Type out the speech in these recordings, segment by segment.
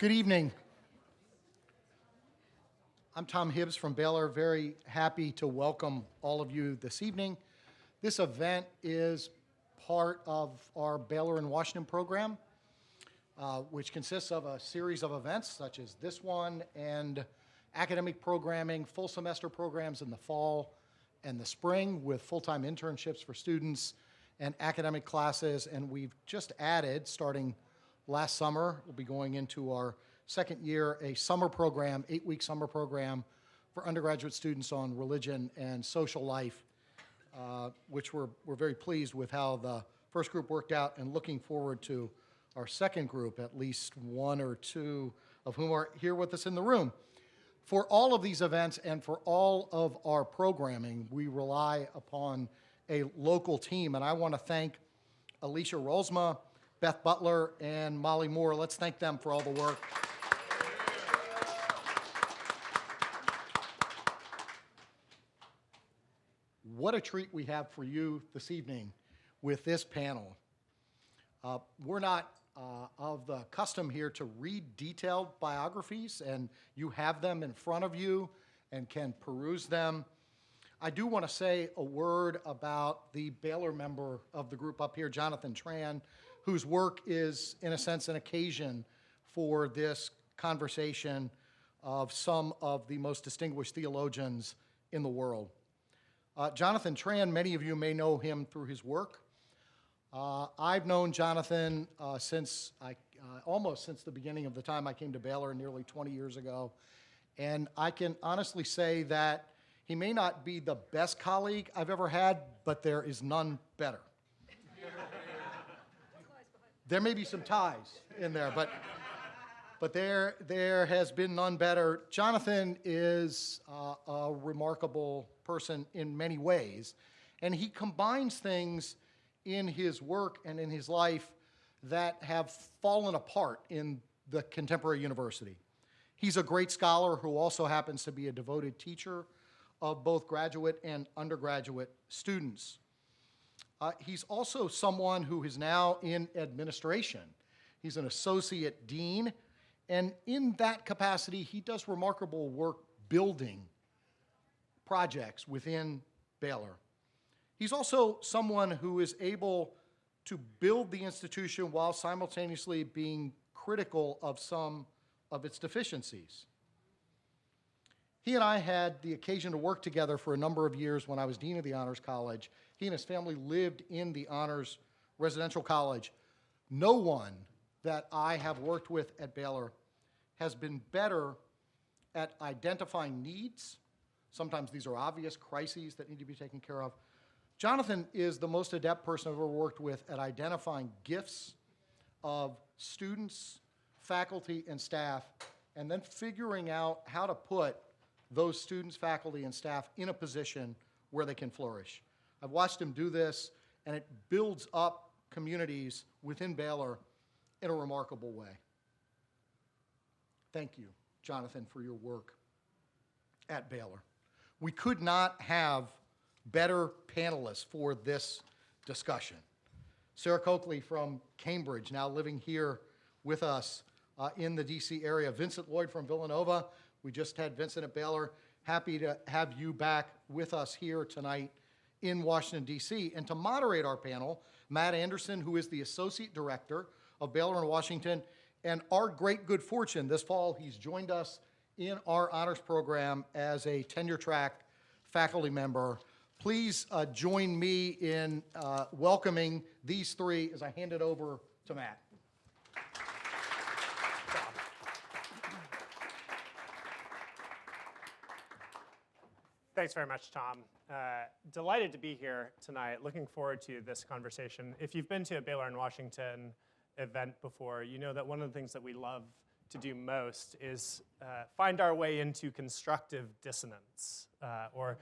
Good evening. I'm Tom Hibbs from Baylor. Very happy to welcome all of you this evening. This event is part of our Baylor in Washington program, which consists of a series of events such as this one and academic programming, full semester programs in the fall and the spring with full-time internships for students and academic classes. And we've just added, starting last summer, we'll be going into our second year, a summer program, 8-week summer program for undergraduate students on religion and social life, which we're very pleased with how the first group worked out and looking forward to our second group, at least one or two of whom are here with us in the room. For all of these events and for all of our programming, we rely upon a local team, and I want to thank Alicia Rolsma, Beth Butler, and Molly Moore. Let's thank them for all the work. What a treat we have for you this evening with this panel. We're not of the custom here to read detailed biographies, and you have them in front of you and can peruse them. I do want to say a word about the Baylor member of the group up here, Jonathan Tran, whose work is, in a sense, an occasion for this conversation of some of the most distinguished theologians in the world. Jonathan Tran, many of you may know him through his work. I've known Jonathan almost since the beginning of the time I came to Baylor nearly 20 years ago. And I can honestly say that he may not be the best colleague I've ever had, but there is none better. There may be some ties in there, but there has been none better. Jonathan is a remarkable person in many ways, and he combines things in his work and in his life that have fallen apart in the contemporary university. He's a great scholar who also happens to be a devoted teacher of both graduate and undergraduate students. He's also someone who is now in administration. He's an associate dean, and in that capacity, he does remarkable work building projects within Baylor. He's also someone who is able to build the institution while simultaneously being critical of some of its deficiencies. He and I had the occasion to work together for a number of years when I was dean of the Honors College. He and his family lived in the Honors Residential College. No one that I have worked with at Baylor has been better at identifying needs. Sometimes these are obvious crises that need to be taken care of. Jonathan is the most adept person I've ever worked with at identifying gifts of students, faculty, and staff, and then figuring out how to put those students, faculty, and staff in a position where they can flourish. I've watched him do this, and it builds up communities within Baylor in a remarkable way. Thank you, Jonathan, for your work at Baylor. We could not have better panelists for this discussion. Sarah Coakley from Cambridge, now living here with us in the DC area. Vincent Lloyd from Villanova. We just had Vincent at Baylor. Happy to have you back with us here tonight in Washington, D.C. And to moderate our panel, Matt Anderson, who is the Associate Director of Baylor in Washington, and our great good fortune this fall, he's joined us in our honors program as a tenure-track faculty member. Please join me in welcoming these three as I hand it over to Matt. Thanks very much, Tom. Delighted to be here tonight. Looking forward to this conversation. If you've been to a Baylor in Washington event before, you know that one of the things that we love to do most is find our way into constructive dissonance or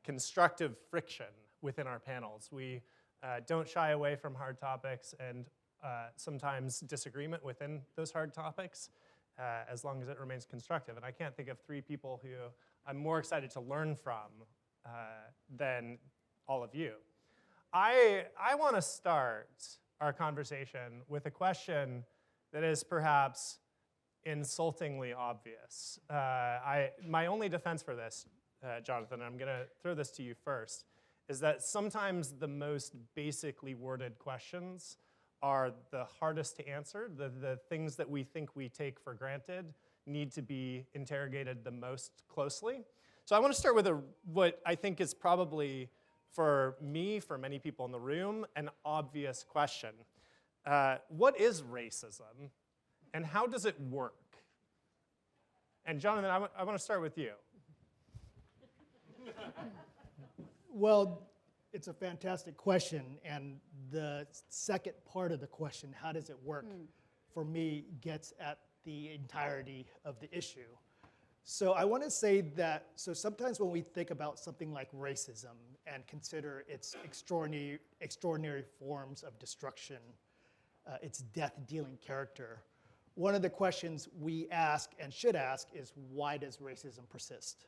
constructive friction within our panels. We don't shy away from hard topics and sometimes disagreement within those hard topics as long as it remains constructive. And I can't think of three people who I'm more excited to learn from than all of you. I want to start our conversation with a question that is perhaps insultingly obvious. My only defense for this, Jonathan, and I'm going to throw this to you first, is that sometimes the most basically worded questions are the hardest to answer. The things that we think we take for granted need to be interrogated the most closely. So I want to start with what I think is probably, for me, for many people in the room, an obvious question. What is racism, and how does it work? And Jonathan, I want to start with you. Well, it's a fantastic question, and the second part of the question, how does it work, for me, gets at the entirety of the issue. So I want to say that, so sometimes when we think about something like racism and consider its extraordinary forms of destruction, its death-dealing character, one of the questions we ask and should ask is, why does racism persist?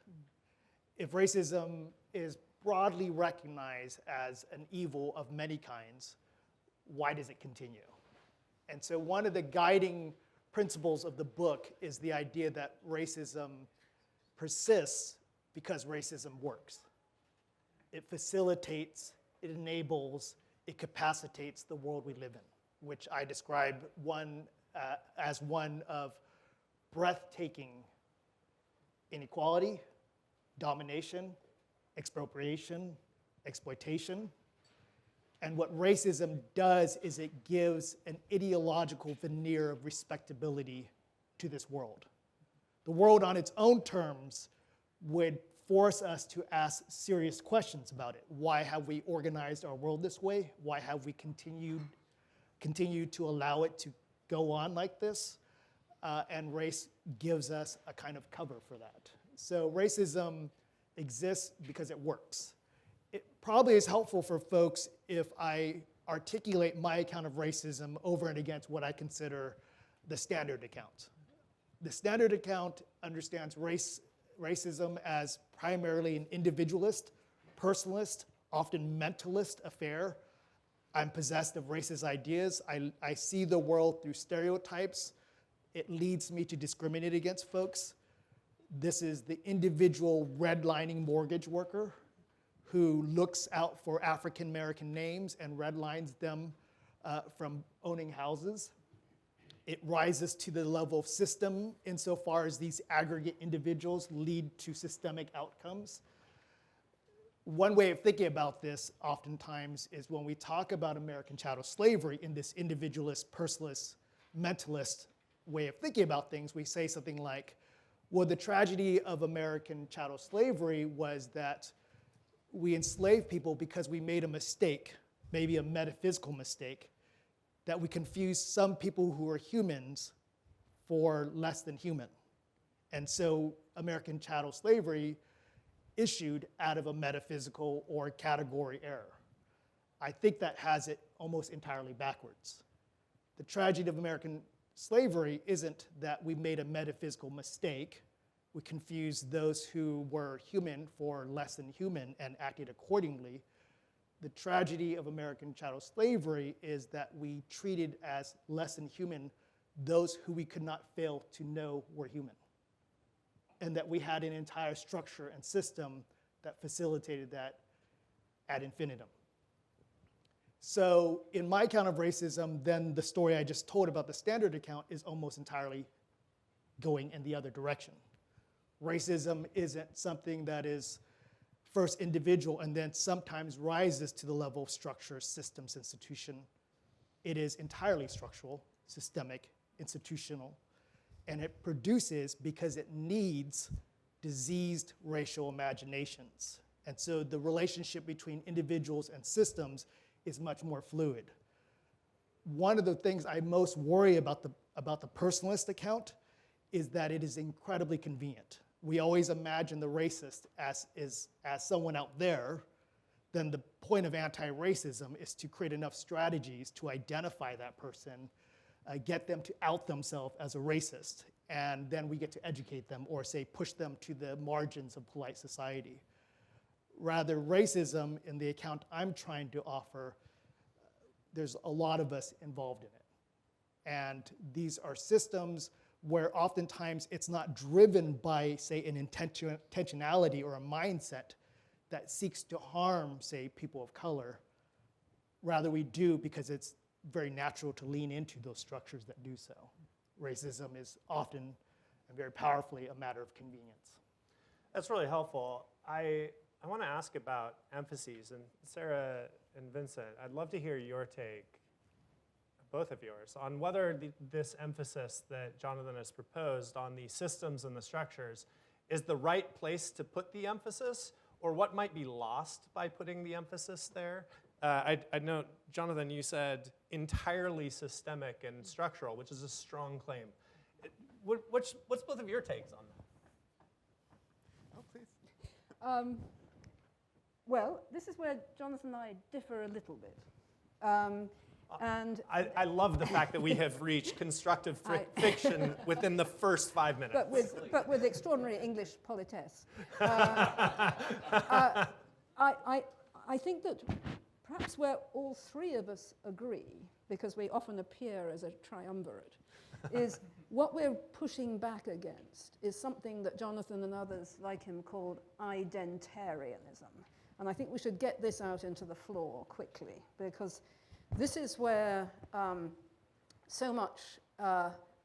If racism is broadly recognized as an evil of many kinds, why does it continue? And so one of the guiding principles of the book is the idea that racism persists because racism works. It facilitates, it enables, it capacitates the world we live in, which I describe as one of breathtaking inequality, domination, expropriation, exploitation. And what racism does is it gives an ideological veneer of respectability to this world. The world on its own terms would force us to ask serious questions about it. Why have we organized our world this way? Why have we continued to allow it to go on like this? And race gives us a kind of cover for that. So racism exists because it works. It probably is helpful for folks if I articulate my account of racism over and against what I consider the standard account. The standard account understands racism as primarily an individualist, personalist, often mentalist affair. I'm possessed of racist ideas. I see the world through stereotypes. It leads me to discriminate against folks. This is the individual redlining mortgage worker who looks out for African American names and redlines them from owning houses. It rises to the level of system insofar as these aggregate individuals lead to systemic outcomes. One way of thinking about this oftentimes is when we talk about American chattel slavery in this individualist, personalist, mentalist way of thinking about things, we say something like, well, the tragedy of American chattel slavery was that we enslaved people because we made a mistake, maybe a metaphysical mistake, that we confused some people who were humans for less than human. And so American chattel slavery issued out of a metaphysical or category error. I think that has it almost entirely backwards. The tragedy of American slavery isn't that we made a metaphysical mistake. We confused those who were human for less than human and acted accordingly. The tragedy of American chattel slavery is that we treated as less than human those who we could not fail to know were human, and that we had an entire structure and system that facilitated that ad infinitum. So in my account of racism, then the story I just told about the standard account is almost entirely going in the other direction. Racism isn't something that is first individual and then sometimes rises to the level of structure, systems, institution. It is entirely structural, systemic, institutional, and it produces because it needs diseased racial imaginations. And so the relationship between individuals and systems is much more fluid. One of the things I most worry about the personalist account is that it is incredibly convenient. We always imagine the racist as someone out there. Then the point of anti-racism is to create enough strategies to identify that person, get them to out themselves as a racist, and then we get to educate them or say push them to the margins of polite society. Rather, racism, in the account I'm trying to offer, there's a lot of us involved in it. And these are systems where oftentimes it's not driven by, say, an intentionality or a mindset that seeks to harm, say, people of color. Rather, we do because it's very natural to lean into those structures that do so. Racism is often and very powerfully a matter of convenience. That's really helpful. I want to ask about emphases, and Sarah and Vincent, I'd love to hear your take, both of yours, on whether this emphasis that Jonathan has proposed on the systems and the structures is the right place to put the emphasis, or what might be lost by putting the emphasis there. I note, Jonathan, you said entirely systemic and structural, which is a strong claim. What's both of your takes on that? Oh, please. Well, this is where Jonathan and I differ a little bit. And I love the fact that we have reached constructive fiction within the first 5 minutes. but with extraordinary English politesse. I think that perhaps where all three of us agree, because we often appear as a triumvirate, is what we're pushing back against is something that Jonathan and others like him called identarianism. And I think we should get this out into the floor quickly, because this is where so much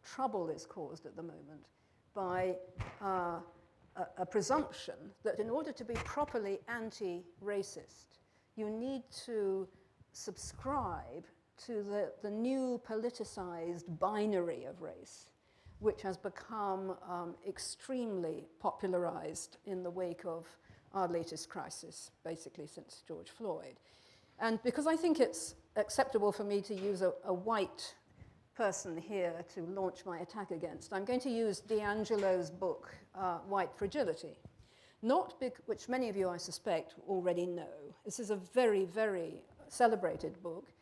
trouble is caused at the moment by a presumption that in order to be properly anti-racist, you need to subscribe to the new politicized binary of race, which has become extremely popularized in the wake of our latest crisis, basically since George Floyd. And because I think it's acceptable for me to use a white person here to launch my attack against, I'm going to use D'Angelo's book, White Fragility, which many of you, I suspect, already know. This is a very, very celebrated book.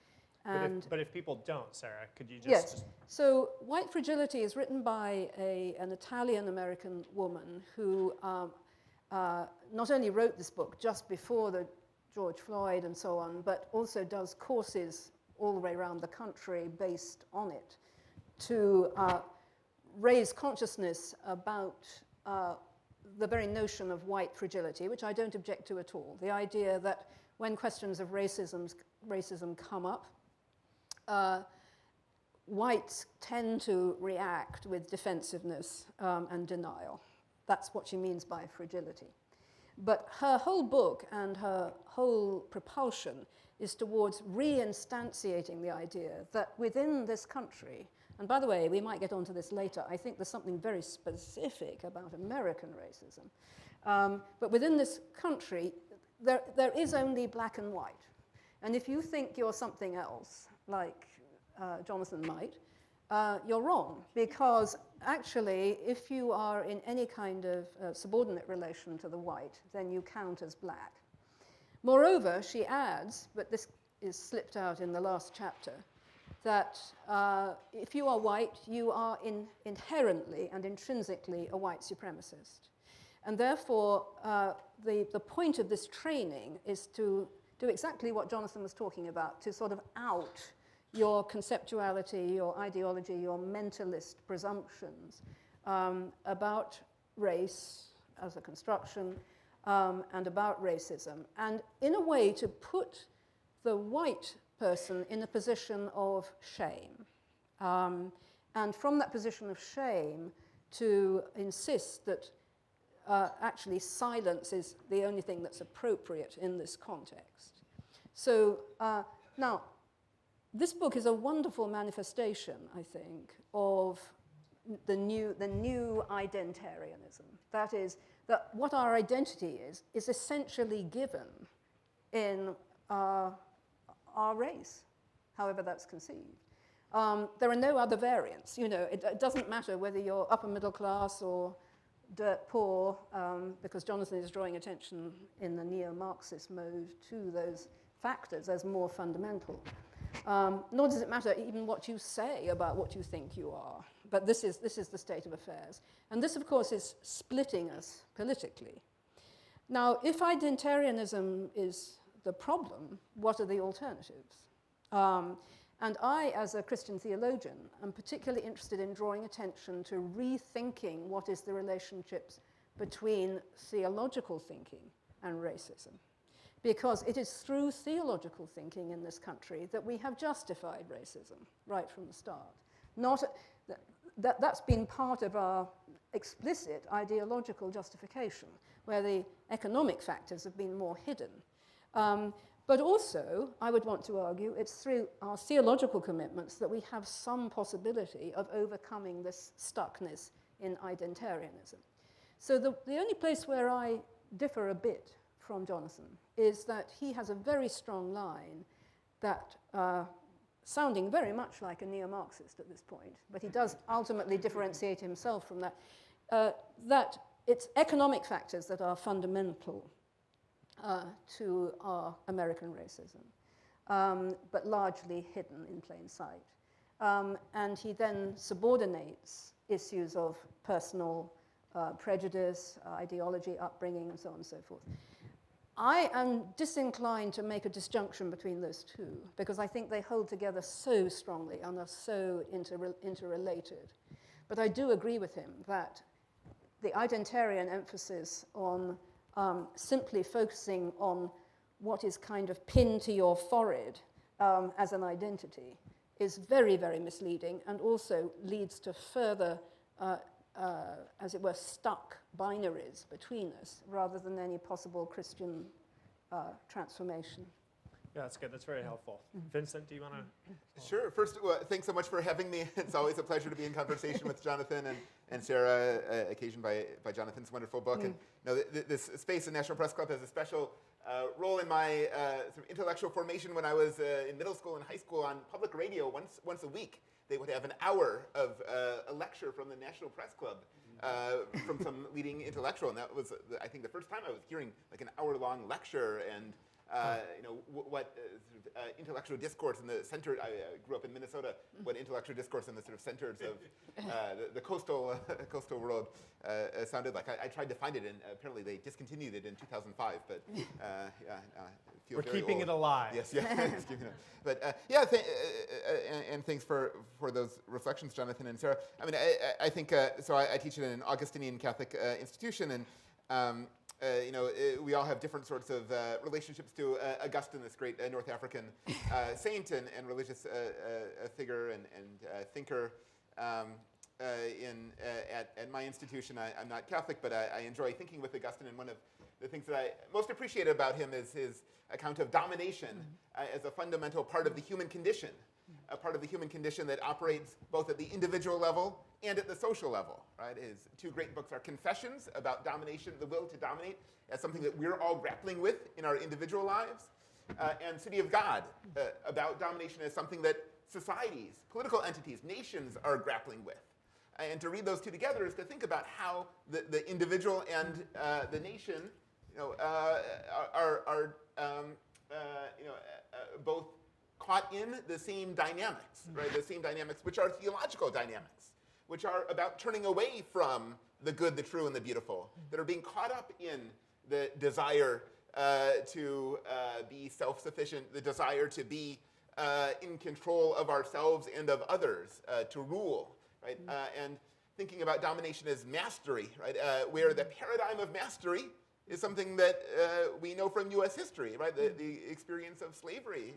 But if people don't, Sarah, could you just... Yes. So White Fragility is written by an Italian-American woman who not only wrote this book just before the George Floyd and so on, but also does courses all the way around the country based on it to raise consciousness about the very notion of white fragility, which I don't object to at all. The idea that when questions of racism come up, whites tend to react with defensive-ness and denial. That's what she means by fragility. But her whole book and her whole propulsion is towards reinstantiating the idea that within this country, and by the way, we might get onto this later, I think there's something very specific about American racism. But within this country, there is only black and white. And if you think you're something else, like Jonathan might, you're wrong, because actually, if you are in any kind of subordinate relation to the white, then you count as black. Moreover, she adds, but this is slipped out in the last chapter, that if you are white, you are inherently and intrinsically a white supremacist. And therefore, the point of this training is to do exactly what Jonathan was talking about, to sort of out your conceptuality, your ideology, your mentalist presumptions about race as a construction and about racism, and in a way to put the white person in a position of shame. And from that position of shame to insist that actually silence is the only thing that's appropriate in this context. So now, this book is a wonderful manifestation, I think, of the new identarianism. That is, that what our identity is essentially given in our race, however that's conceived. There are no other variants. You know, it doesn't matter whether you're upper middle class or dirt poor, because Jonathan is drawing attention in the neo-Marxist mode to those factors as more fundamental. Nor does it matter even what you say about what you think you are. But this is the state of affairs. And this, of course, is splitting us politically. Now, if identarianism is the problem, what are the alternatives? And I, as a Christian theologian, am particularly interested in drawing attention to rethinking what is the relationships between theological thinking and racism. Because it is through theological thinking in this country that we have justified racism right from the start. That's been part of our explicit ideological justification, where the economic factors have been more hidden. But also, I would want to argue, it's through our theological commitments that we have some possibility of overcoming this stuckness in identitarianism. So the only place where I differ a bit from Jonathan is that he has a very strong line that, sounding very much like a neo-Marxist at this point, but he does ultimately differentiate himself from that, that it's economic factors that are fundamental to our American racism, but largely hidden in plain sight. And he then subordinates issues of personal prejudice, ideology, upbringing, and so on and so forth. I am disinclined to make a disjunction between those two because I think they hold together so strongly and are so interrelated. But I do agree with him that the identitarian emphasis on simply focusing on what is kind of pinned to your forehead as an identity is very, very misleading and also leads to further, as it were, stuck binaries between us rather than any possible Christian transformation. Yeah, that's good. That's very helpful. Vincent, do you want to? Sure. First, thanks so much for having me. It's always a pleasure to be in conversation with Jonathan and Sarah, occasioned by Jonathan's wonderful book. And this space in National Press Club has a special role in my sort of intellectual formation. When I was in middle school and high school, on public radio once a week, they would have an hour of a lecture from the National Press Club from some leading intellectual, and that was, I think, the first time I was hearing like an hour-long lecture and. What intellectual discourse in the center, I grew up in Minnesota, what intellectual discourse in the sort of centers of the coastal world sounded like. I tried to find it, and apparently they discontinued it in 2005, but feel We're very keeping old. it alive. Yes, yeah. But and thanks for those reflections, Jonathan and Sarah. I mean, I think, so I teach in an Augustinian Catholic institution, and we all have different sorts of relationships to Augustine, this great North African saint and religious figure and thinker. At my institution, I'm not Catholic, but I enjoy thinking with Augustine, and one of the things that I most appreciate about him is his account of domination as a fundamental part of the human condition, a part of the human condition that operates both at the individual level and at the social level, right? His two great books are Confessions about domination, the will to dominate, as something that we're all grappling with in our individual lives, and City of God, about domination as something that societies, political entities, nations are grappling with. And to read those two together is to think about how the individual and the nation, are both caught in the same dynamics, right? The same dynamics, which are theological dynamics, which are about turning away from the good, the true, and the beautiful, that are being caught up in the desire to be self-sufficient, the desire to be in control of ourselves and of others, to rule, right? And thinking about domination as mastery, right? Where the paradigm of mastery is something that we know from U.S. history, right? The experience of slavery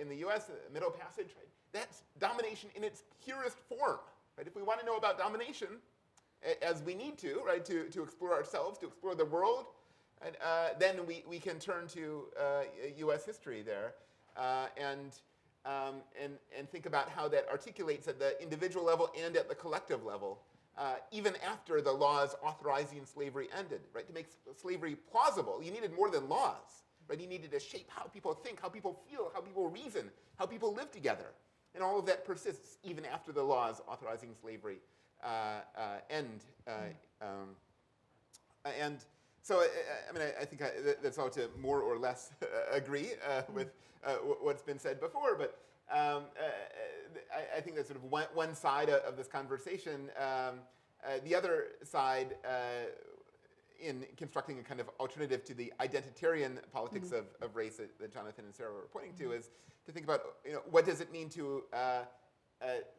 in the U.S., the Middle Passage, right? That's domination in its purest form, right? If we want to know about domination, as we need to, right, to explore ourselves, to explore the world, and then we can turn to U.S. history there, and think about how that articulates at the individual level and at the collective level, even after the laws authorizing slavery ended, right? To make slavery plausible, you needed more than laws, right? You needed to shape how people think, how people feel, how people reason, how people live together. And all of that persists even after the laws authorizing slavery end. And so, I mean, I think that's all to more or less agree with what's been said before, but I think that's sort of one side of this conversation. The other side in constructing a kind of alternative to the identitarian politics of race that Jonathan and Sarah were pointing to, is to think about, what does it mean to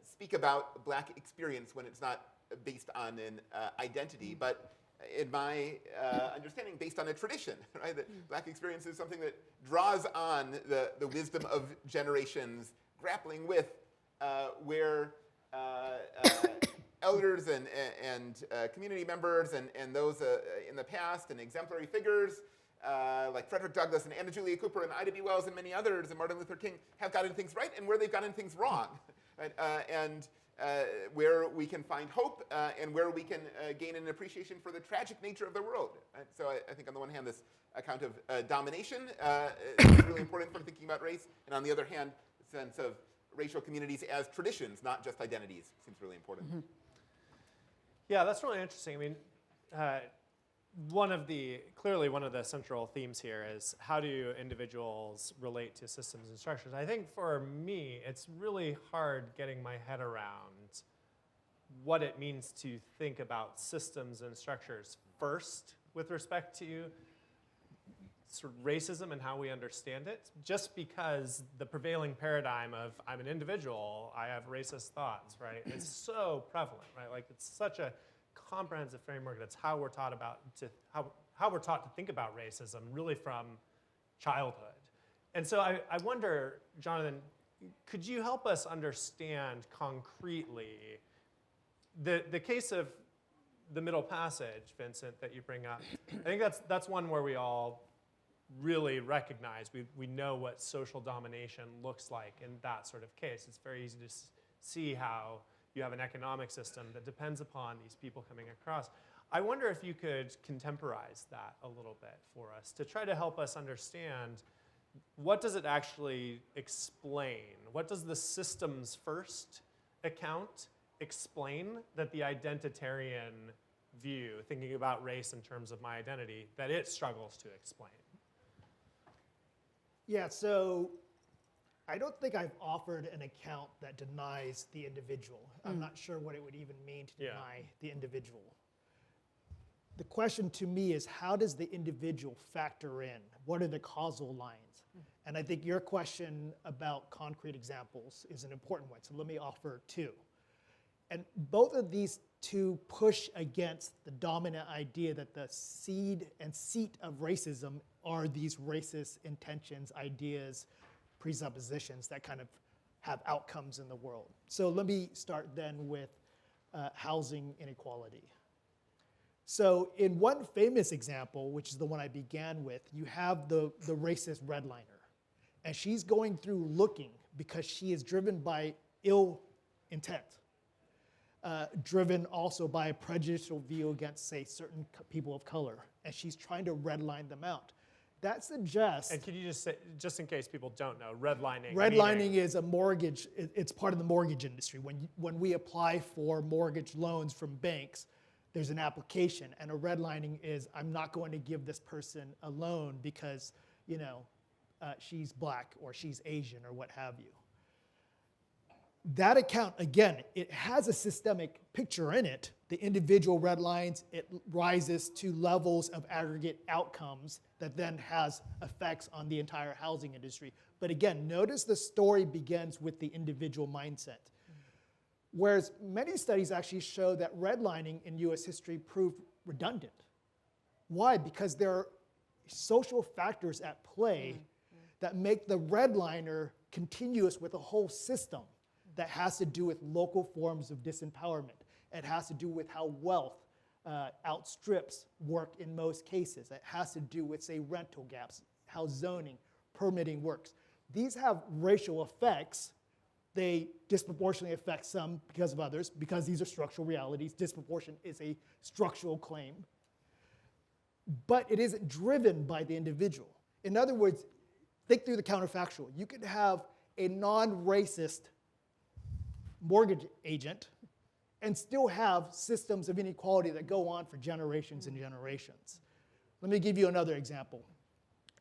speak about Black experience when it's not based on an identity, but in my understanding, based on a tradition, right? That Black experience is something that draws on the wisdom of generations grappling with where elders and community members and those in the past and exemplary figures like Frederick Douglass and Anna Julia Cooper and Ida B. Wells and many others and Martin Luther King have gotten things right and where they've gotten things wrong, right? And where we can find hope and where we can gain an appreciation for the tragic nature of the world. Right? So I think on the one hand, this account of domination is really important for thinking about race, and on the other hand, the sense of racial communities as traditions, not just identities, seems really important. Mm-hmm. Yeah, that's really interesting. I mean, clearly one of the central themes here is how do individuals relate to systems and structures. I think for me, it's really hard getting my head around what it means to think about systems and structures first with respect to sort of racism and how we understand it, just because the prevailing paradigm of I'm an individual, I have racist thoughts, right? It's so prevalent, right? Like it's such a comprehensive framework. That's how we're taught how we're taught to think about racism, really from childhood. And so I wonder, Jonathan, could you help us understand concretely the case of the Middle Passage, Vincent, that you bring up? I think that's one where we all really recognize, we know what social domination looks like in that sort of case. It's very easy to see how you have an economic system that depends upon these people coming across. I wonder if you could contemporize that a little bit for us to try to help us understand what does it actually explain? What does the systems first account explain that the identitarian view, thinking about race in terms of my identity, that it struggles to explain? Yeah, so I don't think I've offered an account that denies the individual. I'm not sure what it would even mean to deny the individual. The question to me is, how does the individual factor in? What are the causal lines? And I think your question about concrete examples is an important one, so let me offer two. And both of these two push against the dominant idea that the seed and seat of racism are these racist intentions, ideas, presuppositions that kind of have outcomes in the world. So let me start then with housing inequality. So in one famous example, which is the one I began with, you have the racist redliner. And she's going through looking because she is driven by ill intent, driven also by a prejudicial view against, say, certain people of color. And she's trying to redline them out. That suggests... And can you just say, just in case people don't know, redlining? Redlining is a mortgage, it's part of the mortgage industry. When we apply for mortgage loans from banks, there's an application, and a redlining is, I'm not going to give this person a loan because, she's Black or she's Asian or what have you. That account, again, it has a systemic picture in it. The individual red lines, it rises to levels of aggregate outcomes that then has effects on the entire housing industry. But again, notice the story begins with the individual mindset. Whereas many studies actually show that redlining in US history proved redundant. Why? Because there are social factors at play that make the redliner continuous with a whole system that has to do with local forms of disempowerment. It has to do with how wealth outstrips work in most cases. It has to do with, say, rental gaps, how zoning, permitting works. These have racial effects. They disproportionately affect some because of others, because these are structural realities. Disproportion is a structural claim. But it isn't driven by the individual. In other words, think through the counterfactual. You could have a non-racist mortgage agent and still have systems of inequality that go on for generations and generations. Let me give you another example.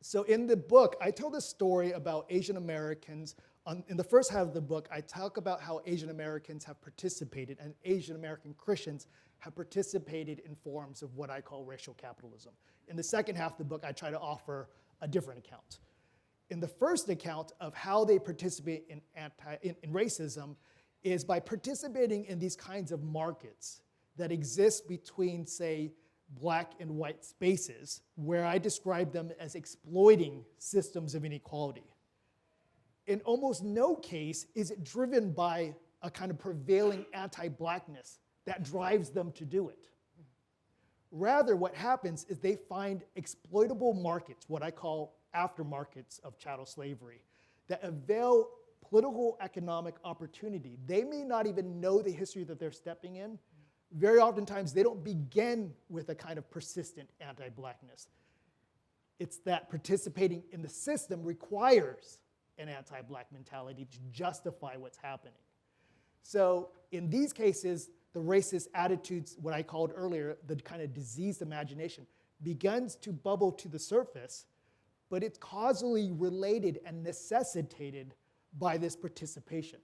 So in the book, I tell this story about Asian Americans. In the first half of the book, I talk about how Asian Americans have participated and Asian American Christians have participated in forms of what I call racial capitalism. In the second half of the book, I try to offer a different account. In the first account of how they participate in racism is by participating in these kinds of markets that exist between, say, black and white spaces, where I describe them as exploiting systems of inequality. In almost no case is it driven by a kind of prevailing anti-blackness that drives them to do it. Rather, what happens is they find exploitable markets, what I call aftermarkets of chattel slavery, that avail political economic opportunity. They may not even know the history that they're stepping in. Very oftentimes, they don't begin with a kind of persistent anti-blackness. It's that participating in the system requires an anti-black mentality to justify what's happening. So in these cases, the racist attitudes, what I called earlier, the kind of diseased imagination, begins to bubble to the surface, but it's causally related and necessitated by this participation.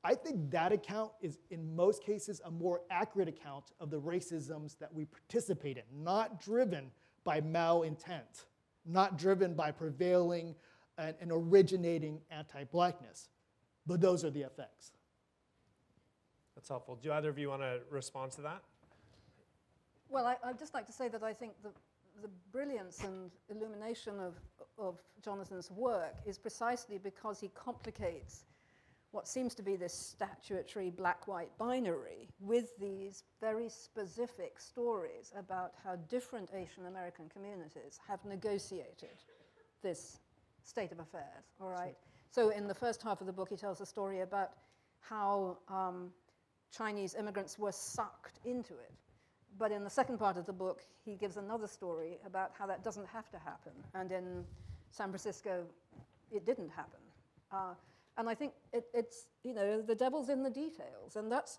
I think that account is, in most cases, a more accurate account of the racisms that we participate in, not driven by malintent, not driven by prevailing and originating anti-blackness. But those are the effects. That's helpful. Do either of you want to respond to that? Well, I'd just like to say that I think the brilliance and illumination of Jonathan's work is precisely because he complicates what seems to be this statutory black-white binary with these very specific stories about how different Asian American communities have negotiated this state of affairs, all right? So in the first half of the book, he tells a story about how Chinese immigrants were sucked into it. But in the second part of the book, he gives another story about how that doesn't have to happen. And in San Francisco, it didn't happen. And I think it's, you know, the devil's in the details. And that's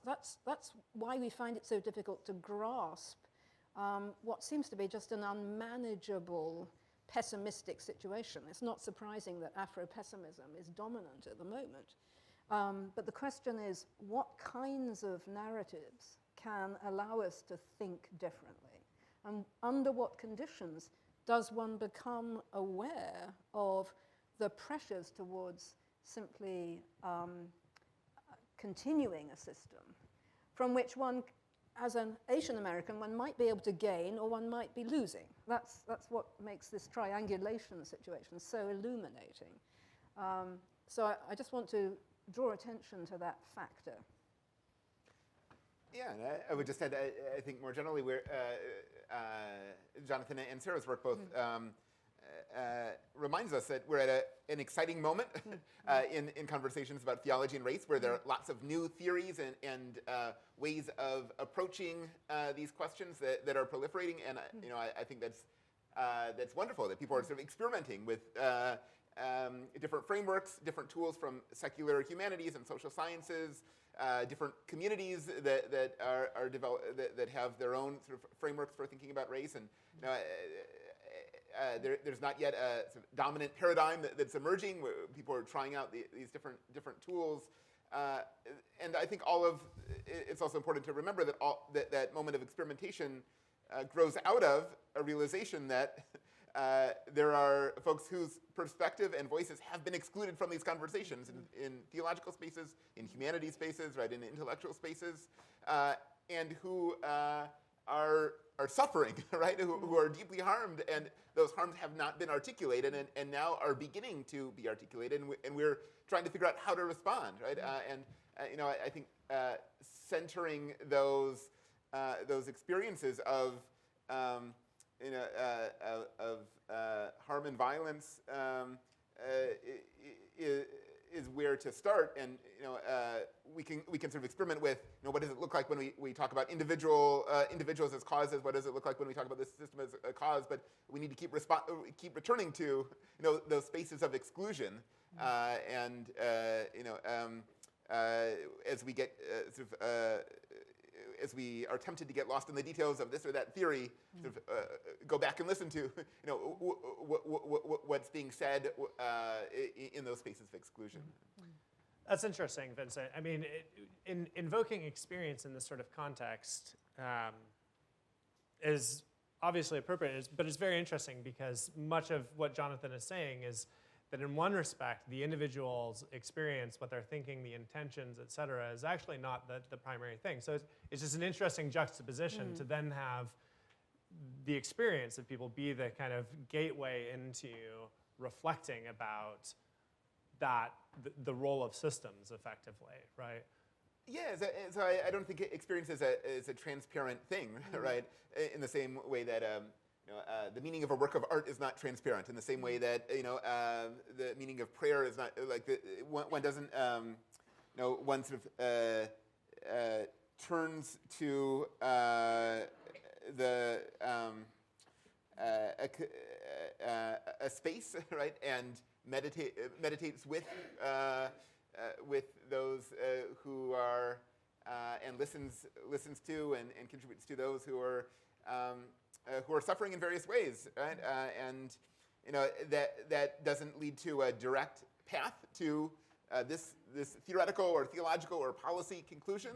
why we find it so difficult to grasp what seems to be just an unmanageable, pessimistic situation. It's not surprising that Afro-pessimism is dominant at the moment. But the question is, what kinds of narratives can allow us to think differently? And under what conditions does one become aware of the pressures towards simply continuing a system from which one, as an Asian American, one might be able to gain or one might be losing? That's what makes this triangulation situation so illuminating. So I just want to draw attention to that factor. Yeah, and I would just add, I think more generally, where Jonathan and Sarah's work both reminds us that we're at an exciting moment in conversations about theology and race, where there are lots of new theories and ways of approaching these questions that are proliferating. And you know, I think that's wonderful that people are sort of experimenting with different frameworks, different tools from secular humanities and social sciences, different communities that are developed that have their own sort of frameworks for thinking about race. And you know, there's not yet a sort of dominant paradigm that's emerging where people are trying out these different tools. And I think it's also important to remember that that moment of experimentation grows out of a realization that there are folks whose perspective and voices have been excluded from these conversations in theological spaces, in humanities spaces, right, in intellectual spaces, and who are suffering, right, who are deeply harmed, and those harms have not been articulated and now are beginning to be articulated, and we're trying to figure out how to respond, right? You know, I think centering those experiences of you know, of harm and violence is where to start, and you know, we can sort of experiment with, you know, what does it look like when we talk about individuals as causes? What does it look like when we talk about this system as a cause? But we need to keep returning to, you know, those spaces of exclusion, and you know, as we get sort of as we are tempted to get lost in the details of this or that theory, sort of, go back and listen to what's being said in those spaces of exclusion. That's interesting, Vincent. I mean, in invoking experience in this sort of context is obviously appropriate, but it's very interesting because much of what Jonathan is saying is that in one respect, the individual's experience, what they're thinking, the intentions, et cetera, is actually not the primary thing. So it's just an interesting juxtaposition to then have the experience of people be the kind of gateway into reflecting about that, the role of systems effectively, right? Yeah, so I don't think experience is a transparent thing, right? In the same way that the meaning of a work of art is not transparent. In the same way that the meaning of prayer is not like one doesn't one sort of turns to a space, right, and meditates with those who are and listens to and contributes to those who are suffering in various ways, right? And that doesn't lead to a direct path to this theoretical or theological or policy conclusion,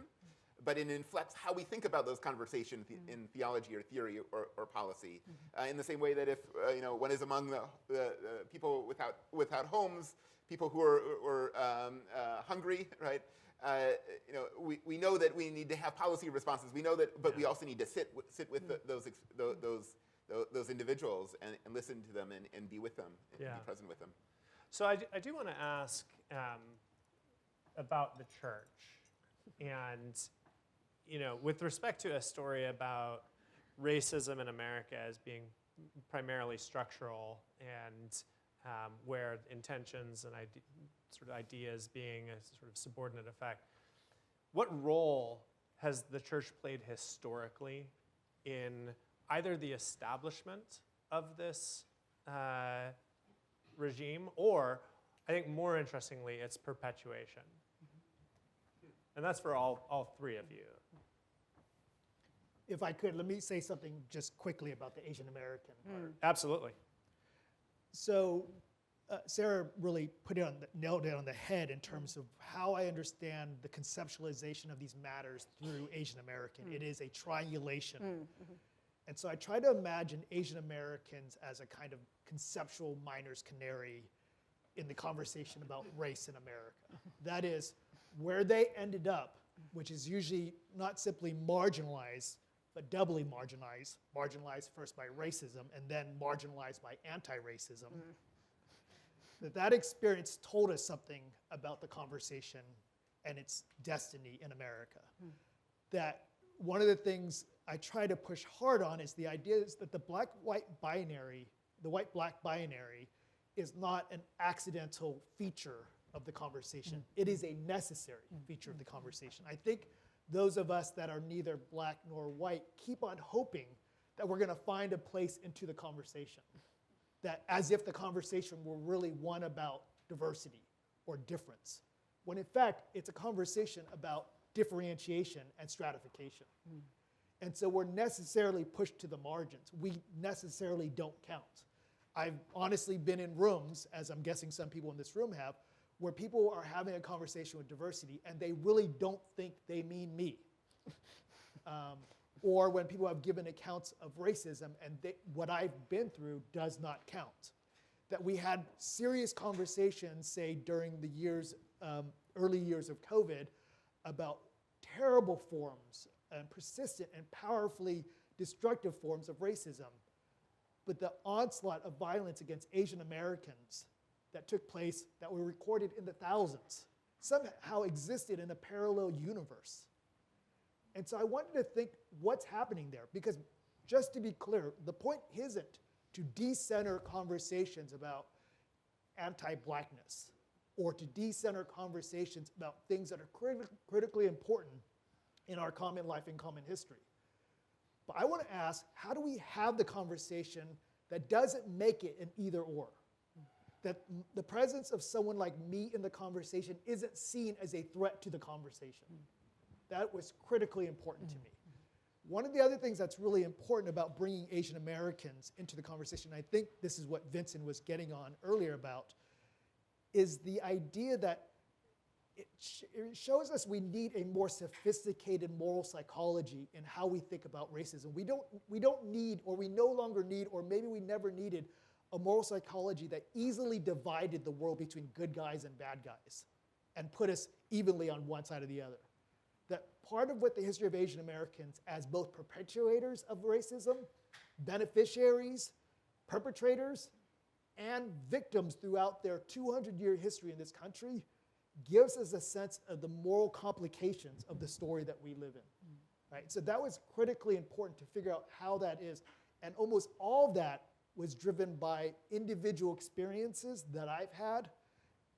but it inflects how we think about those conversations in theology or theory or policy. In the same way that if one is among the people without homes, people who are hungry, right? We know that we need to have policy responses. We know that, but we also need to sit with those individuals and listen to them and be with them and be present with them. So I do want to ask about the church, and with respect to a story about racism in America as being primarily structural and where intentions and sort of ideas being a sort of subordinate effect. What role has the church played historically in either the establishment of this regime or, I think more interestingly, its perpetuation? And that's for all three of you. If I could, let me say something just quickly about the Asian American part. Absolutely. So Sarah really nailed it on the head in terms of how I understand the conceptualization of these matters through Asian American. It is a triangulation. And so I try to imagine Asian Americans as a kind of conceptual miner's canary in the conversation about race in America. That is, where they ended up, which is usually not simply marginalized, but doubly marginalized. Marginalized first by racism and then marginalized by anti-racism. That experience told us something about the conversation and its destiny in America. That one of the things I try to push hard on is the idea is that the black-white binary, the white-black binary, is not an accidental feature of the conversation. It is a necessary feature of the conversation. I think those of us that are neither black nor white keep on hoping that we're going to find a place into the conversation. That as if the conversation were really one about diversity or difference, when in fact it's a conversation about differentiation and stratification. And so we're necessarily pushed to the margins. We necessarily don't count. I've honestly been in rooms, as I'm guessing some people in this room have, where people are having a conversation with diversity and they really don't think they mean me. Or when people have given accounts of racism and what I've been through does not count. That we had serious conversations, say during the early years of COVID, about terrible forms and persistent and powerfully destructive forms of racism. But the onslaught of violence against Asian Americans that took place, that were recorded in the thousands, somehow existed in a parallel universe. And so I wanted to think what's happening there, because just to be clear, the point isn't to decenter conversations about anti-blackness or to decenter conversations about things that are critically important in our common life and common history. But I want to ask, how do we have the conversation that doesn't make it an either or? That the presence of someone like me in the conversation isn't seen as a threat to the conversation. That was critically important to me. One of the other things that's really important about bringing Asian Americans into the conversation, I think this is what Vincent was getting on earlier about, is the idea that it shows us we need a more sophisticated moral psychology in how we think about racism. We don't need, or we no longer need, or maybe we never needed, a moral psychology that easily divided the world between good guys and bad guys and put us evenly on one side or the other. That part of what the history of Asian Americans as both perpetuators of racism, beneficiaries, perpetrators, and victims throughout their 200-year history in this country gives us a sense of the moral complications of the story that we live in. Right? So that was critically important to figure out how that is. And almost all that was driven by individual experiences that I've had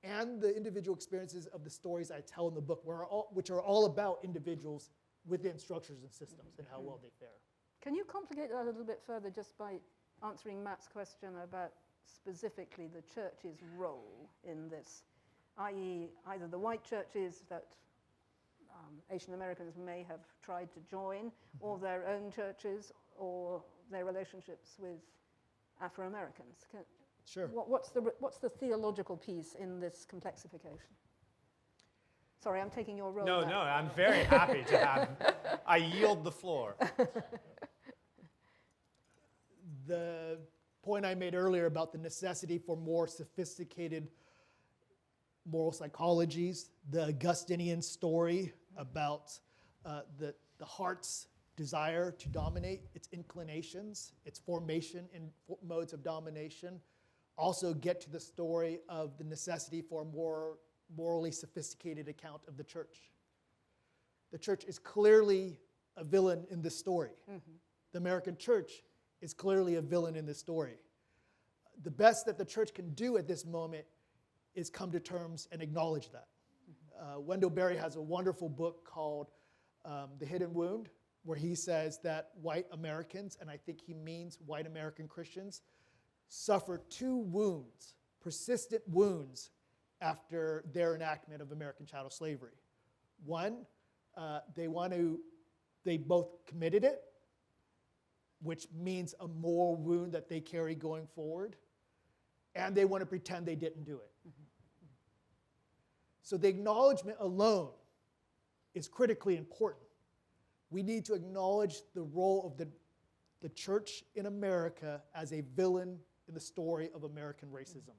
and the individual experiences of the stories I tell in the book, which are all about individuals within structures and systems and how well they fare. Can you complicate that a little bit further just by answering Matt's question about specifically the church's role in this, i.e. either the white churches that Asian Americans may have tried to join, or their own churches, or their relationships with Afro-Americans? Sure. What's the theological piece in this complexification? Sorry, I'm taking your role. No, now. no, I'm very happy to have. I yield the floor. The point I made earlier about the necessity for more sophisticated moral psychologies, the Augustinian story about the heart's desire to dominate, its inclinations, its formation in modes of domination. Also get to the story of the necessity for a more morally sophisticated account of the church. The church is clearly a villain in this story. The American church is clearly a villain in this story. The best that the church can do at this moment is come to terms and acknowledge that. Wendell Berry has a wonderful book called The Hidden Wound, where he says that white Americans, and I think he means white American Christians, suffer two wounds, persistent wounds, after their enactment of American chattel slavery. One, they both committed it, which means a moral wound that they carry going forward, and they want to pretend they didn't do it. So the acknowledgement alone is critically important. We need to acknowledge the role of the church in America as a villain in the story of American racism.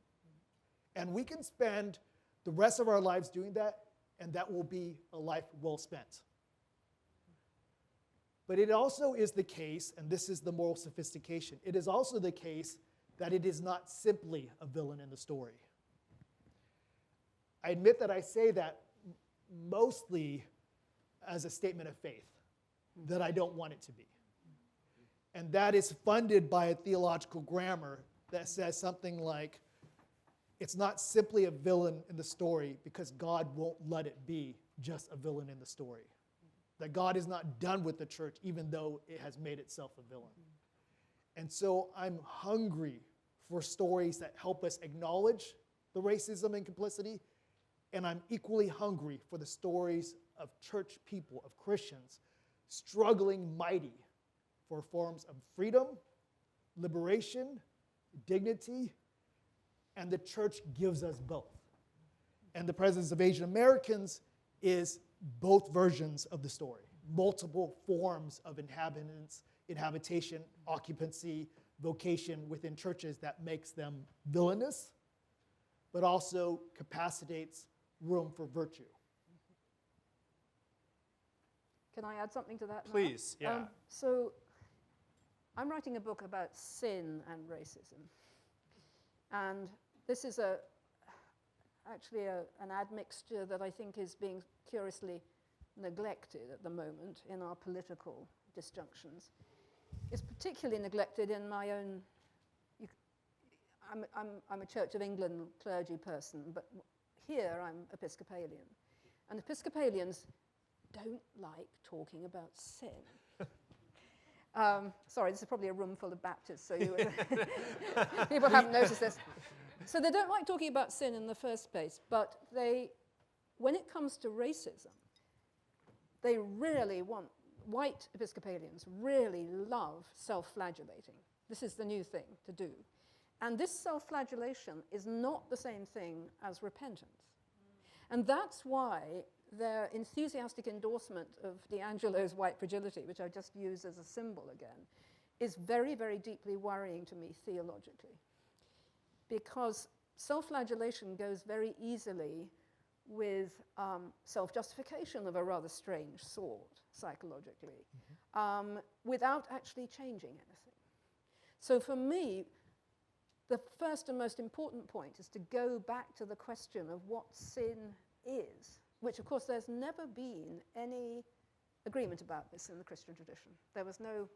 And we can spend the rest of our lives doing that, and that will be a life well spent. But it also is the case, and this is the moral sophistication, it is also the case that it is not simply a villain in the story. I admit that I say that mostly as a statement of faith, that I don't want it to be. And that is funded by a theological grammar that says something like, it's not simply a villain in the story because God won't let it be just a villain in the story. That God is not done with the church even though it has made itself a villain. And so I'm hungry for stories that help us acknowledge the racism and complicity, and I'm equally hungry for the stories of church people, of Christians, struggling mighty for forms of freedom, liberation, dignity, and the church gives us both. And the presence of Asian Americans is both versions of the story, multiple forms of inhabitation, occupancy, vocation within churches that makes them villainous, but also capacitates room for virtue. Can I add something to that now? Please, yeah. So I'm writing a book about sin and racism. And this is actually an admixture that I think is being curiously neglected at the moment in our political disjunctions. It's particularly neglected in my own, I'm a Church of England clergy person, but here I'm Episcopalian. And Episcopalians don't like talking about sin. Sorry, this is probably a room full of Baptists, so people haven't noticed this. So they don't like talking about sin in the first place, but when it comes to racism, They really want, white Episcopalians really love self-flagellating. This is the new thing to do. And this self-flagellation is not the same thing as repentance. And that's why their enthusiastic endorsement of D'Angelo's white fragility, which I just use as a symbol again, is very, very deeply worrying to me theologically. Because self-flagellation goes very easily with self-justification of a rather strange sort, psychologically, without actually changing anything. So for me, the first and most important point is to go back to the question of what sin is, which, of course, there's never been any agreement about this in the Christian tradition. There was no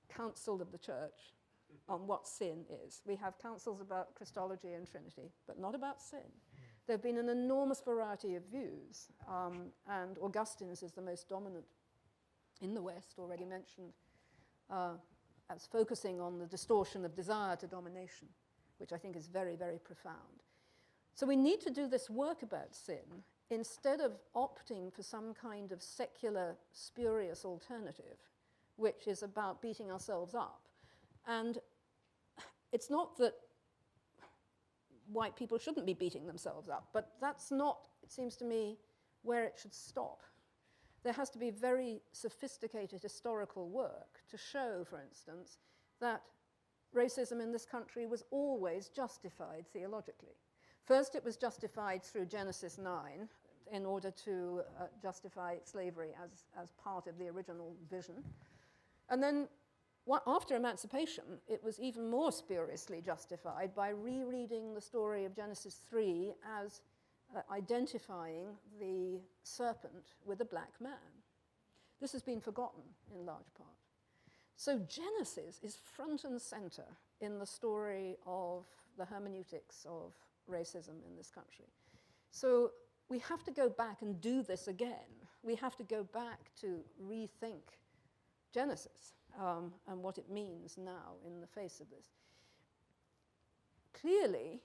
council of the church on what sin is. We have councils about Christology and Trinity, but not about sin. There have been an enormous variety of views, and Augustine's is the most dominant in the West, already mentioned, as focusing on the distortion of desire to domination, which I think is very, very profound. So we need to do this work about sin instead of opting for some kind of secular, spurious alternative, which is about beating ourselves up. And it's not that white people shouldn't be beating themselves up, but that's not, it seems to me, where it should stop. There has to be very sophisticated historical work to show, for instance, that racism in this country was always justified theologically. First, it was justified through Genesis 9 in order to justify slavery as part of the original vision. And then after emancipation, it was even more spuriously justified by rereading the story of Genesis 3 as identifying the serpent with a black man. This has been forgotten in large part. So Genesis is front and center in the story of the hermeneutics of racism in this country. So we have to go back and do this again. We have to go back to rethink Genesis and what it means now in the face of this. Clearly,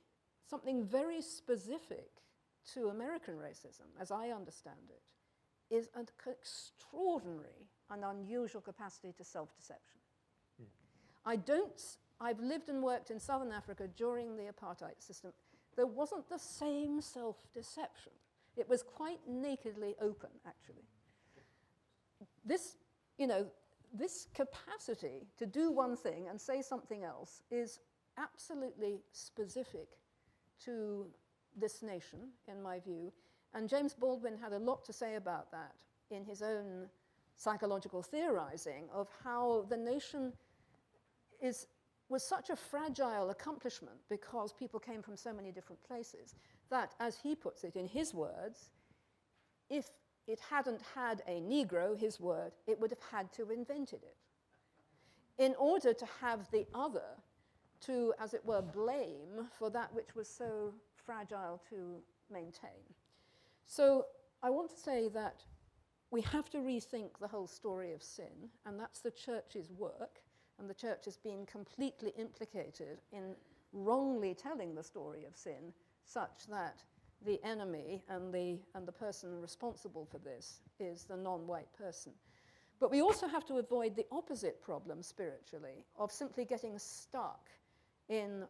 something very specific to American racism, as I understand it, is an extraordinary and unusual capacity to self-deception. I've lived and worked in Southern Africa during the apartheid system. There wasn't the same self-deception. It was quite nakedly open, actually. This capacity to do one thing and say something else is absolutely specific to this nation, in my view. And James Baldwin had a lot to say about that in his own psychological theorizing of how the nation was such a fragile accomplishment because people came from so many different places that, as he puts it in his words, if it hadn't had a Negro, his word, it would have had to have invented it in order to have the other to, as it were, blame for that which was so fragile to maintain. So I want to say that we have to rethink the whole story of sin, and that's the church's work, and the church has been completely implicated in wrongly telling the story of sin, such that the enemy and the person responsible for this is the non-white person. But we also have to avoid the opposite problem spiritually of simply getting stuck in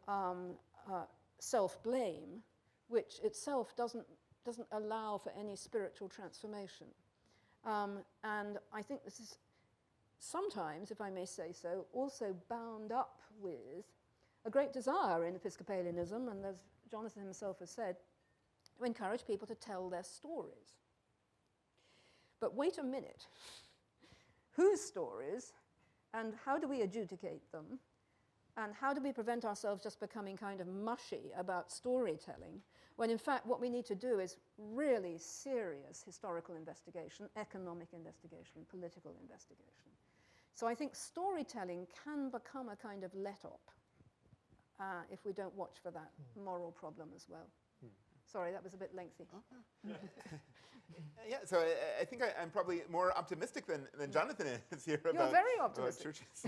self-blame, which itself doesn't allow for any spiritual transformation. And I think this is sometimes, if I may say so, also bound up with a great desire in Episcopalianism, and as Jonathan himself has said, to encourage people to tell their stories. But wait a minute. Whose stories, and how do we adjudicate them, and how do we prevent ourselves just becoming kind of mushy about storytelling, when in fact what we need to do is really serious historical investigation, economic investigation, political investigation. So I think storytelling can become a kind of let-up if we don't watch for that moral problem as well. Sorry, that was a bit lengthy. Yeah, so I think I'm probably more optimistic than Jonathan is here about You're very optimistic. churches.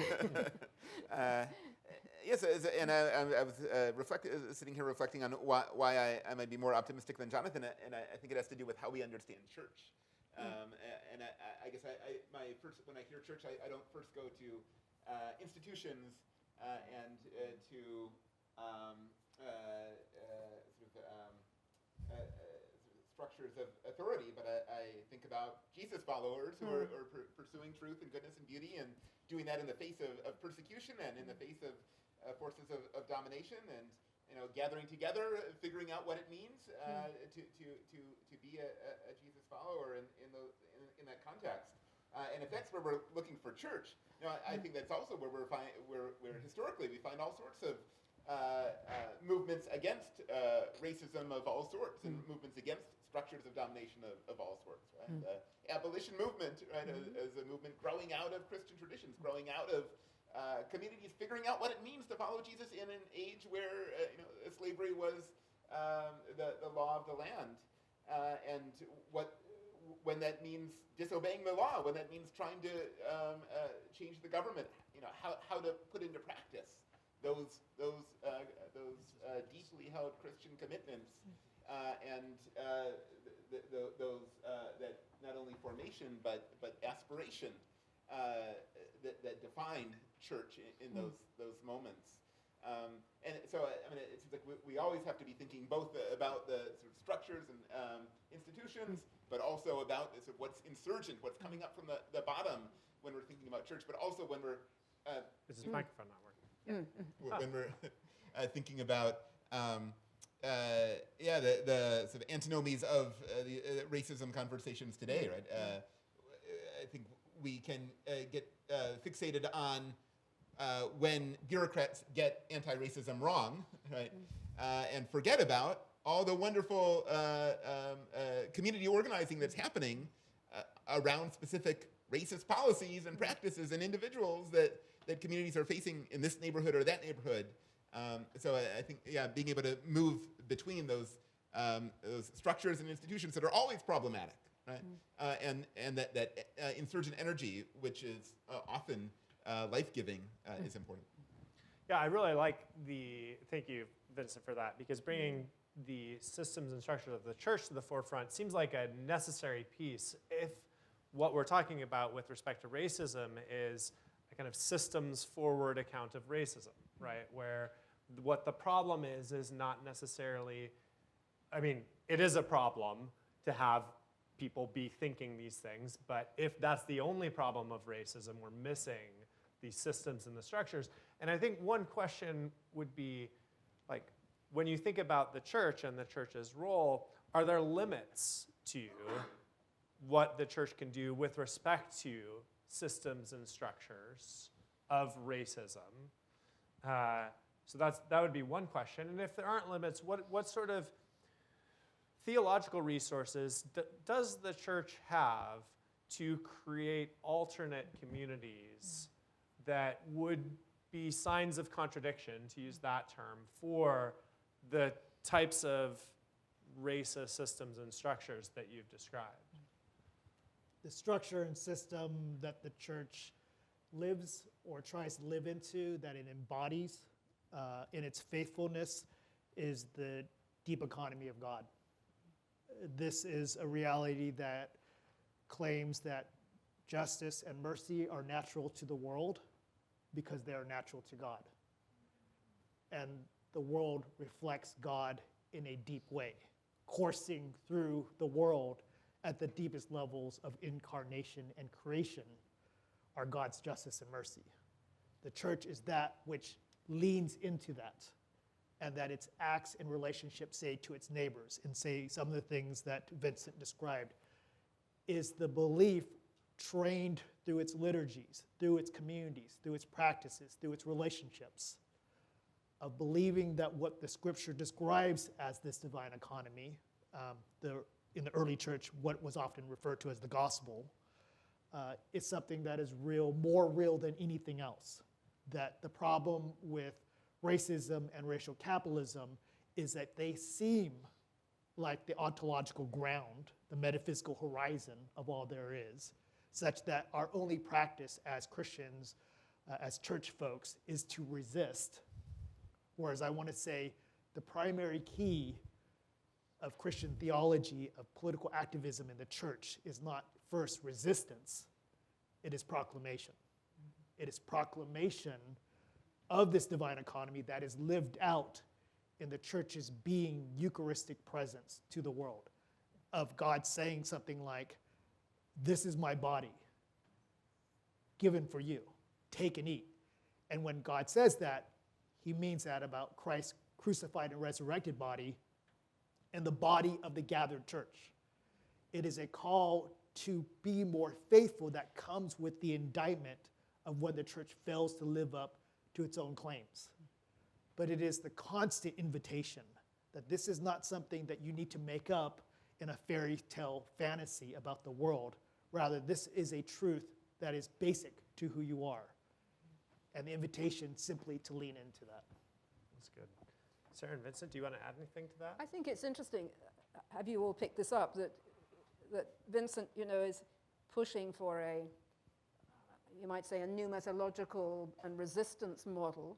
Yes, and I was sitting here reflecting on why I might be more optimistic than Jonathan, and I think it has to do with how we understand church. And I guess when I hear church, I don't first go to institutions and to structures of authority, but I think about Jesus followers who are pursuing truth and goodness and beauty and doing that in the face of persecution and in the face of forces of domination, and gathering together, figuring out what it means to be a Jesus follower in that context. And if that's where we're looking for church, I think that's also where where historically we find all sorts of movements against racism of all sorts, and movements against structures of domination of all sorts. Right? The abolition movement, right, as a movement growing out of Christian traditions, growing out of communities figuring out what it means to follow Jesus in an age where slavery was the law of the land, and when that means disobeying the law, when that means trying to change the government, how to put into practice those deeply held Christian commitments, and those that not only formation but aspiration that define church in those moments. And so, it seems like we always have to be thinking both about the sort of structures and institutions, but also about sort of what's insurgent, what's coming up from the bottom when we're thinking about church, but also when we're Is this microphone not working? when we're thinking about the sort of antinomies of the racism conversations today, right? I think we can get fixated on when bureaucrats get anti-racism wrong, right? And forget about all the wonderful community organizing that's happening around specific racist policies and practices and individuals that communities are facing in this neighborhood or that neighborhood. So I think, being able to move between those structures and institutions that are always problematic, right? And that insurgent energy, which is often life-giving, is important. Yeah, I really like thank you, Vincent, for that, because bringing the systems and structures of the church to the forefront seems like a necessary piece if what we're talking about with respect to racism is a kind of systems-forward account of racism, right? Where what the problem is not necessarily, it is a problem to have people be thinking these things, but if that's the only problem of racism, we're missing these systems and the structures. And I think one question would be, like, when you think about the church and the church's role, are there limits to what the church can do with respect to systems and structures of racism? So that would be one question. And if there aren't limits, what sort of theological resources does the church have to create alternate communities that would be signs of contradiction, to use that term, for the types of racist systems and structures that you've described? The structure and system that the church lives or tries to live into, that it embodies in its faithfulness, is the deep economy of God. This is a reality that claims that justice and mercy are natural to the world because they are natural to God. And the world reflects God in a deep way, coursing through the world at the deepest levels of incarnation and creation are God's justice and mercy. The church is that which leans into that, and that its acts and relationships say to its neighbors, and say some of the things that Vincent described, is the belief trained through its liturgies, through its communities, through its practices, through its relationships, of believing that what the scripture describes as this divine economy, in the early church, what was often referred to as the gospel, is something that is real, more real than anything else. That the problem with racism and racial capitalism is that they seem like the ontological ground, the metaphysical horizon of all there is, such that our only practice as Christians, as church folks, is to resist. Whereas I want to say the primary key of Christian theology, of political activism in the church is not first resistance, it is proclamation. It is proclamation of this divine economy that is lived out in the church's being Eucharistic presence to the world, of God saying something like, this is my body given for you, take and eat. And when God says that, he means that about Christ's crucified and resurrected body and the body of the gathered church. It is a call to be more faithful that comes with the indictment of when the church fails to live up to its own claims. But it is the constant invitation that this is not something that you need to make up in a fairy tale fantasy about the world. Rather, this is a truth that is basic to who you are. And the invitation simply to lean into that. That's good. Sarah and Vincent, do you want to add anything to that? I think it's interesting. Have you all picked this up? That Vincent, is pushing for you might say, a new methodological and resistance model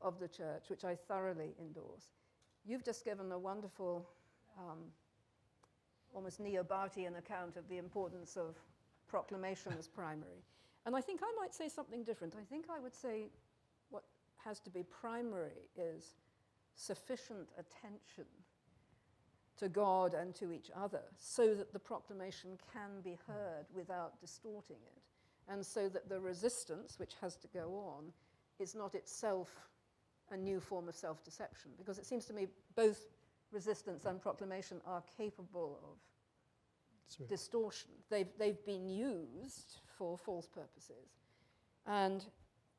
of the church, which I thoroughly endorse. You've just given a wonderful, almost neo-Barthian account of the importance of proclamation as primary. And I think I might say something different. I think I would say what has to be primary is sufficient attention to God and to each other so that the proclamation can be heard without distorting it, and so that the resistance, which has to go on, is not itself a new form of self-deception. Because it seems to me both resistance and proclamation are capable of distortion. They've been used for false purposes. And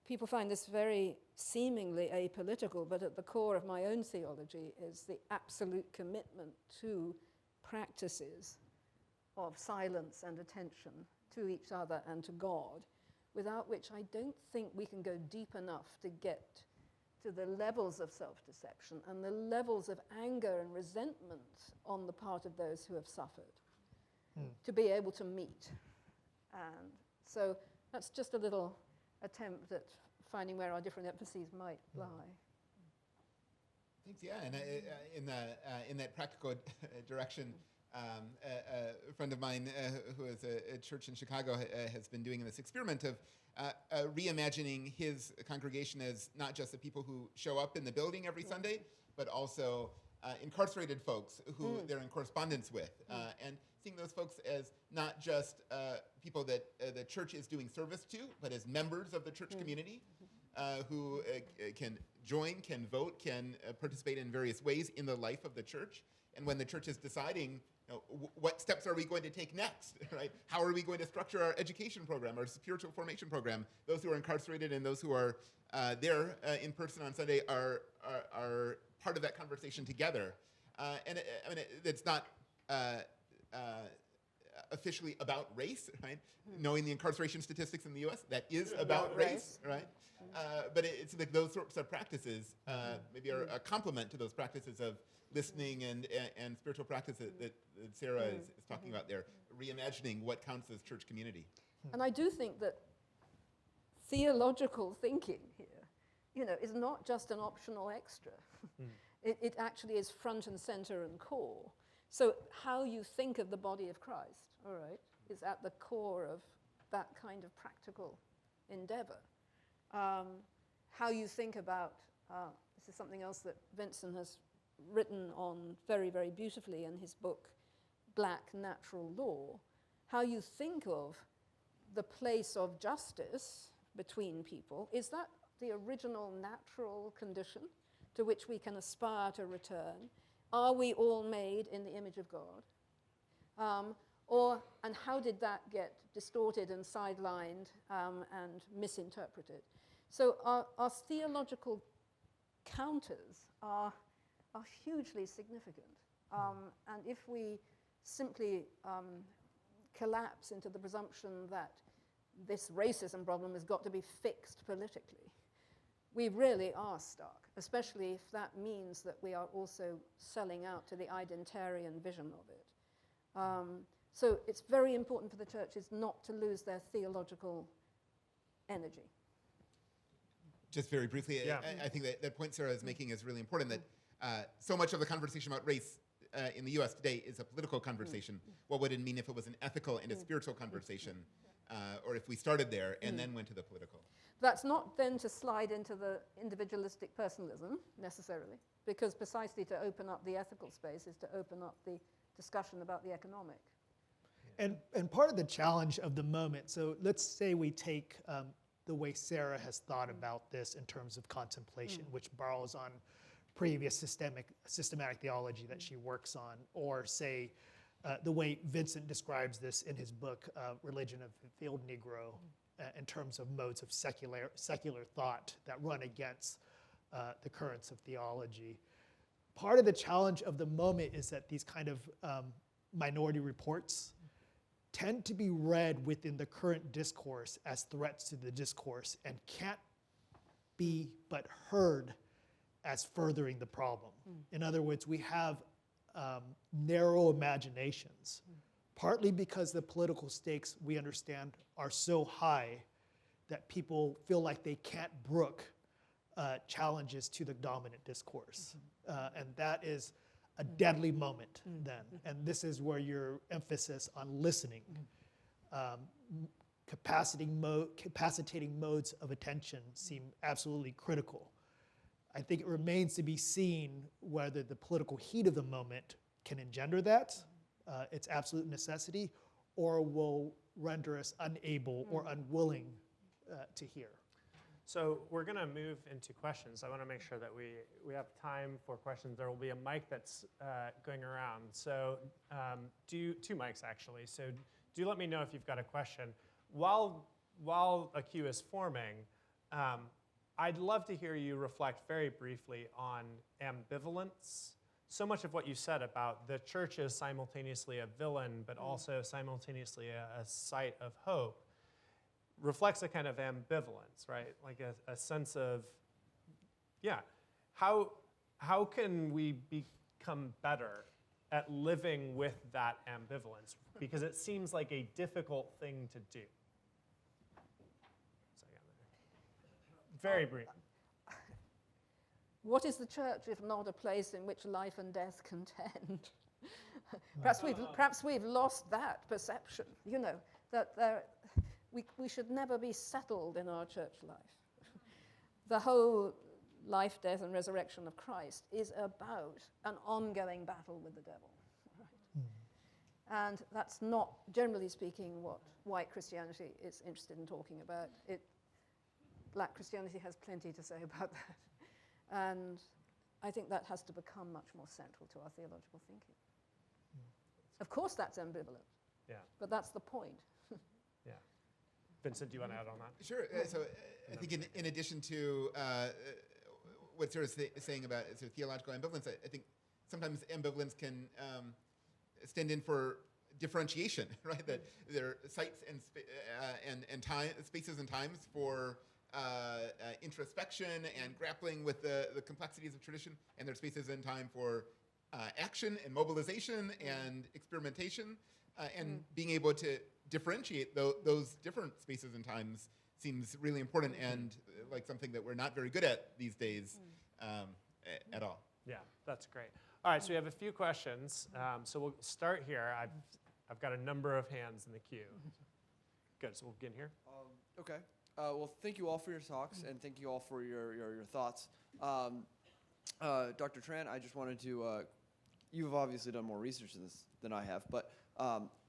people find this very seemingly apolitical, but at the core of my own theology is the absolute commitment to practices of silence and attention to each other and to God, without which I don't think we can go deep enough to get to the levels of self-deception and the levels of anger and resentment on the part of those who have suffered to be able to meet. And so that's just a little attempt at finding where our different emphases might lie. Thanks. Yeah, and in that practical direction, a friend of mine who is a church in Chicago has been doing this experiment of reimagining his congregation as not just the people who show up in the building every Sunday, but also incarcerated folks who they're in correspondence with, and seeing those folks as not just people that the church is doing service to, but as members of the church community who can join, can vote, can participate in various ways in the life of the church. And when the church is deciding, what steps are we going to take next, right? How are we going to structure our education program, our spiritual formation program? Those who are incarcerated and those who are there in person on Sunday are part of that conversation together. And it's not officially about race, right? Knowing the incarceration statistics in the U.S., that is about race, right? But it's like those sorts of practices maybe are a complement to those practices of listening and spiritual practice that Sarah is talking about there, reimagining what counts as church community. And I do think that theological thinking here, is not just an optional extra. It actually is front and center and core. So how you think of the body of Christ, all right, is at the core of that kind of practical endeavor. How you think about, this is something else that Vincent has written on very, very beautifully in his book, Black Natural Law, how you think of the place of justice between people. Is that the original natural condition to which we can aspire to return? Are we all made in the image of God? And how did that get distorted and sidelined and misinterpreted? So our theological counters are hugely significant. And if we simply collapse into the presumption that this racism problem has got to be fixed politically, we really are stuck, especially if that means that we are also selling out to the identarian vision of it. So it's very important for the churches not to lose their theological energy. Just very briefly, I think that point Sarah is making is really important, that so much of the conversation about race in the U.S. today is a political conversation. What would it mean if it was an ethical and a spiritual conversation, or if we started there and then went to the political? That's not then to slide into the individualistic personalism necessarily, because precisely to open up the ethical space is to open up the discussion about the economic. And part of the challenge of the moment, so let's say we take the way Sarah has thought about this in terms of contemplation, which borrows on previous systematic theology that she works on, or say the way Vincent describes this in his book, Religion of the Field Negro, in terms of modes of secular thought that run against the currents of theology. Part of the challenge of the moment is that these kind of minority reports tend to be read within the current discourse as threats to the discourse and can't be but heard as furthering the problem. In other words, we have narrow imaginations, partly because the political stakes, we understand, are so high that people feel like they can't brook challenges to the dominant discourse. And that is a deadly moment then. And this is where your emphasis on listening, capacitating modes of attention seem absolutely critical. I think it remains to be seen whether the political heat of the moment can engender that, its absolute necessity, or will render us unable or unwilling to hear. So we're going to move into questions. I want to make sure that we have time for questions. There will be a mic that's going around. So two mics, actually. So do let me know if you've got a question. While a queue is forming, I'd love to hear you reflect very briefly on ambivalence. So much of what you said about the church is simultaneously a villain, but also simultaneously a site of hope, reflects a kind of ambivalence, right? Like a sense of, how can we become better at living with that ambivalence? Because it seems like a difficult thing to do. Very brief. What is the church if not a place in which life and death contend? Perhaps we've lost that perception, that we should never be settled in our church life. The whole life, death, and resurrection of Christ is about an ongoing battle with the devil. Right? And that's not, generally speaking, what white Christianity is interested in talking about. Black Christianity has plenty to say about that. And I think that has to become much more central to our theological thinking. Of course, that's ambivalent. Yeah. But that's the point. Yeah. Vincent, do you want to add on that? Sure. So I think in addition to what Sarah's saying about sort of theological ambivalence, I think sometimes ambivalence can stand in for differentiation, right? That there are sites and time, spaces and times for introspection and grappling with the complexities of tradition, and there are spaces and time for action and mobilization and experimentation, and being able to differentiate those different spaces and times seems really important and like something that we're not very good at these days at all. Yeah, that's great. All right, so we have a few questions. So we'll start here. I've got a number of hands in the queue. Good, so we'll begin here. Okay. Well, thank you all for your talks, and thank you all for your thoughts. Dr. Tran, I just wanted to, you've obviously done more research in this than I have, but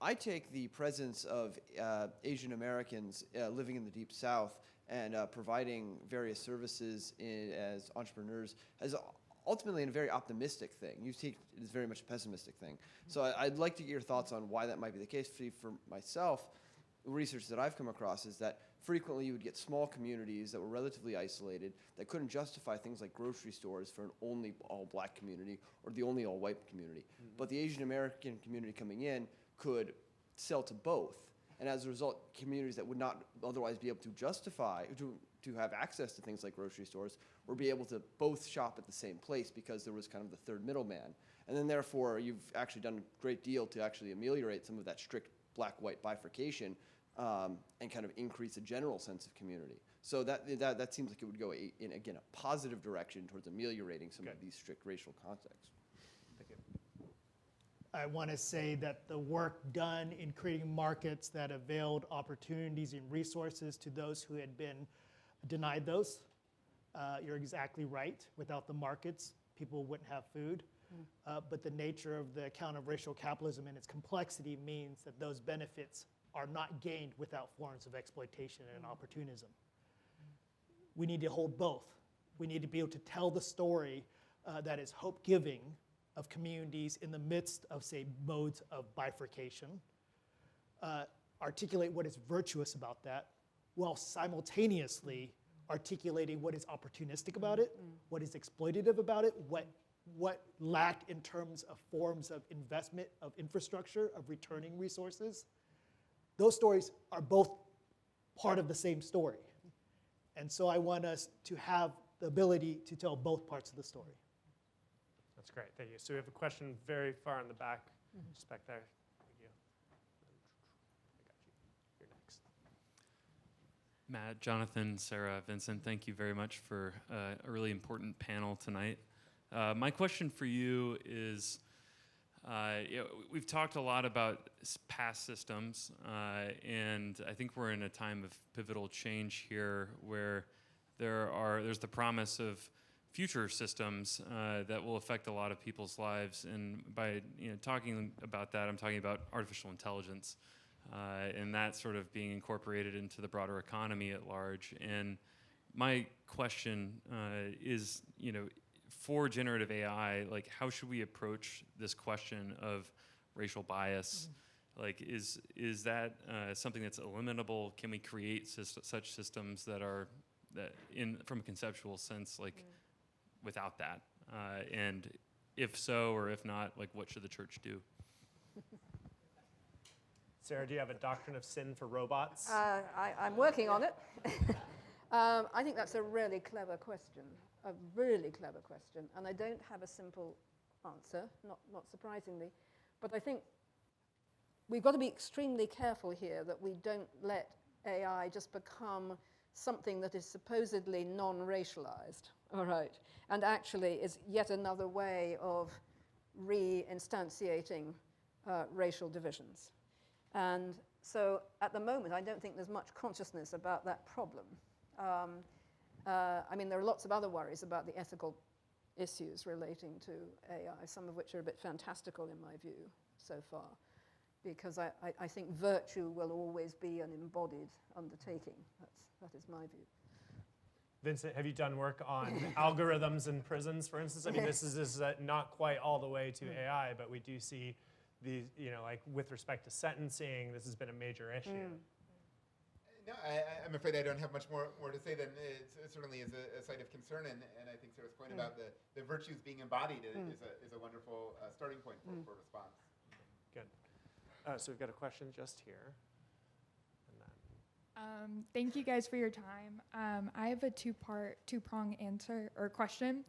I take the presence of Asian Americans living in the Deep South and providing various services as entrepreneurs as ultimately a very optimistic thing. You take it as very much a pessimistic thing. So I'd like to get your thoughts on why that might be the case. For myself, the research that I've come across is that frequently you would get small communities that were relatively isolated that couldn't justify things like grocery stores for an only all-black community or the only all-white community. Mm-hmm. But the Asian American community coming in could sell to both. And as a result, communities that would not otherwise be able to justify, to have access to things like grocery stores, would be able to both shop at the same place because there was kind of the third middleman. And then therefore, you've actually done a great deal to actually ameliorate some of that strict black-white bifurcation and kind of increase a general sense of community. So that seems like it would go in, again, a positive direction towards ameliorating some of these strict racial contexts. Thank you. I want to say that the work done in creating markets that availed opportunities and resources to those who had been denied those, you're exactly right. Without the markets, people wouldn't have food. But the nature of the account of racial capitalism and its complexity means that those benefits are not gained without forms of exploitation and opportunism. We need to hold both. We need to be able to tell the story that is hope-giving of communities in the midst of, say, modes of bifurcation, articulate what is virtuous about that, while simultaneously articulating what is opportunistic about it, what is exploitative about it, what lacked in terms of forms of investment, of infrastructure, of returning resources. Those stories are both part of the same story. And so I want us to have the ability to tell both parts of the story. That's great, thank you. So we have a question very far in the back, just back there. Thank you. I got you. You're next. Matt, Jonathan, Sarah, Vincent, thank you very much for a really important panel tonight. My question for you is, we've talked a lot about past systems, and I think we're in a time of pivotal change here where there's the promise of future systems that will affect a lot of people's lives. And by talking about that, I'm talking about artificial intelligence and that sort of being incorporated into the broader economy at large. And my question is, for generative AI, like, how should we approach this question of racial bias? Like, is that something that's eliminable? Can we create such systems that are from a conceptual sense, like, without that? And if so, or if not, like, what should the church do? Sarah, do you have a doctrine of sin for robots? I'm working on it. I think that's a really clever question, and I don't have a simple answer, not surprisingly. But I think we've got to be extremely careful here that we don't let AI just become something that is supposedly non-racialized, all right, and actually is yet another way of re-instantiating racial divisions. And so at the moment, I don't think there's much consciousness about that problem. I mean, there are lots of other worries about the ethical issues relating to AI, some of which are a bit fantastical in my view so far, because I think virtue will always be an embodied undertaking. That is my view. Vincent, have you done work on algorithms in prisons, for instance? I mean, this is not quite all the way to AI, but we do see these, like with respect to sentencing, this has been a major issue. No, I'm afraid I don't have much more to say than it certainly is a site of concern, and I think Sarah's point about the virtues being embodied is a wonderful starting point for response. Good. So we've got a question just here. And then. Thank you guys for your time. I have a two-prong answer or question.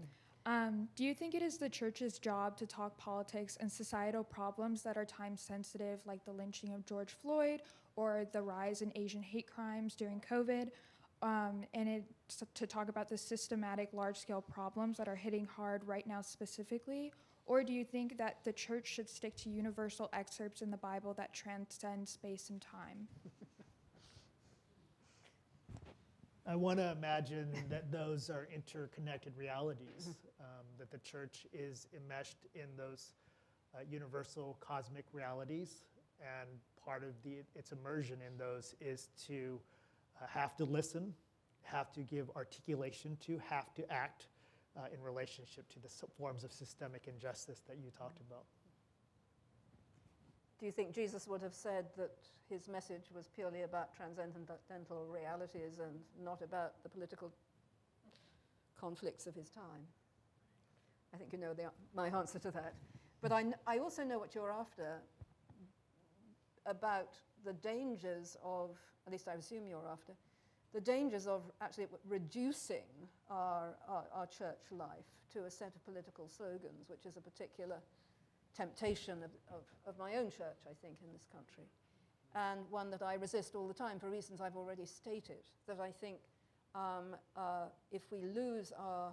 Do you think it is the church's job to talk politics and societal problems that are time sensitive, like the lynching of George Floyd or the rise in Asian hate crimes during COVID, and to talk about the systematic large-scale problems that are hitting hard right now specifically? Or do you think that the church should stick to universal excerpts in the Bible that transcend space and time? I want to imagine that those are interconnected realities, that the church is enmeshed in those universal cosmic realities, and part of its immersion in those is to have to listen, have to give articulation to, have to act in relationship to the forms of systemic injustice that you talked about. Do you think Jesus would have said that his message was purely about transcendental realities and not about the political conflicts of his time? I think you know my answer to that. But I also know what you're after, about the dangers of, at least I assume you're after, the dangers of actually reducing our church life to a set of political slogans, which is a particular temptation of my own church, I think, in this country, and one that I resist all the time for reasons I've already stated, that I think if we lose our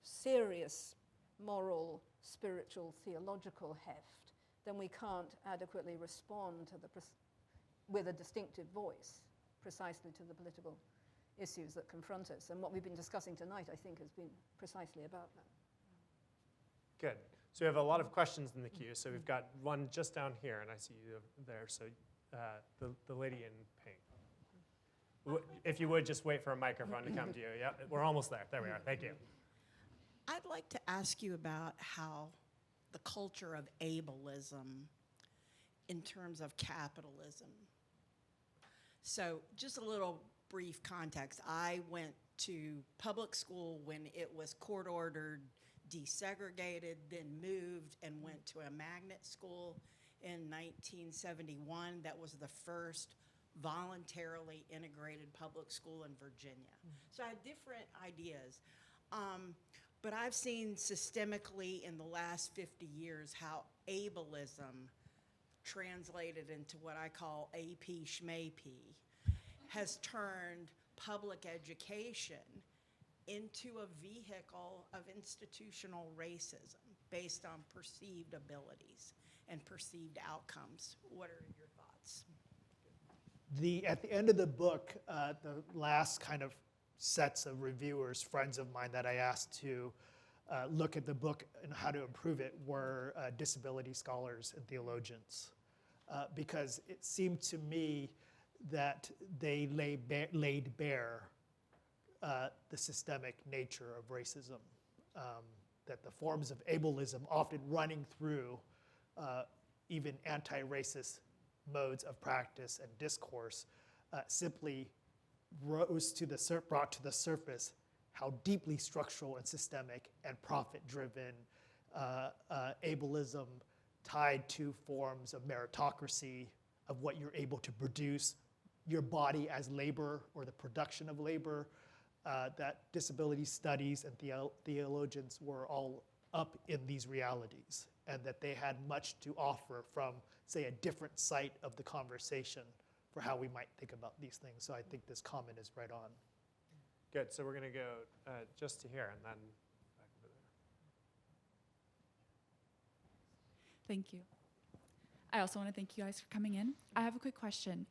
serious moral, spiritual, theological heft, then we can't adequately respond to with a distinctive voice precisely to the political issues that confront us. And what we've been discussing tonight, I think, has been precisely about that. Good. So we have a lot of questions in the queue. So we've got one just down here, and I see you there. So the lady in pink. If you would, just wait for a microphone to come to you. Yeah, we're almost there. There we are. Thank you. I'd like to ask you about how the culture of ableism in terms of capitalism. So just a little brief context. I went to public school when it was court-ordered, desegregated, then moved and went to a magnet school in 1971. That was the first voluntarily integrated public school in Virginia. So I had different ideas. But I've seen systemically in the last 50 years how ableism translated into what I call AP schmap has turned public education into a vehicle of institutional racism based on perceived abilities and perceived outcomes. What are your thoughts? At the end of the book, the last kind of sets of reviewers, friends of mine that I asked to look at the book and how to improve it were disability scholars and theologians. Because it seemed to me that they laid bare the systemic nature of racism, that the forms of ableism often running through even anti-racist modes of practice and discourse simply brought to the surface how deeply structural and systemic and profit-driven ableism tied to forms of meritocracy, of what you're able to produce, your body as labor or the production of labor, that disability studies and theologians were all up in these realities, and that they had much to offer from, say, a different site of the conversation for how we might think about these things. So I think this comment is right on. Good. So we're going to go just to here and then back over there. Thank you. I also want to thank you guys for coming in. I have a quick question.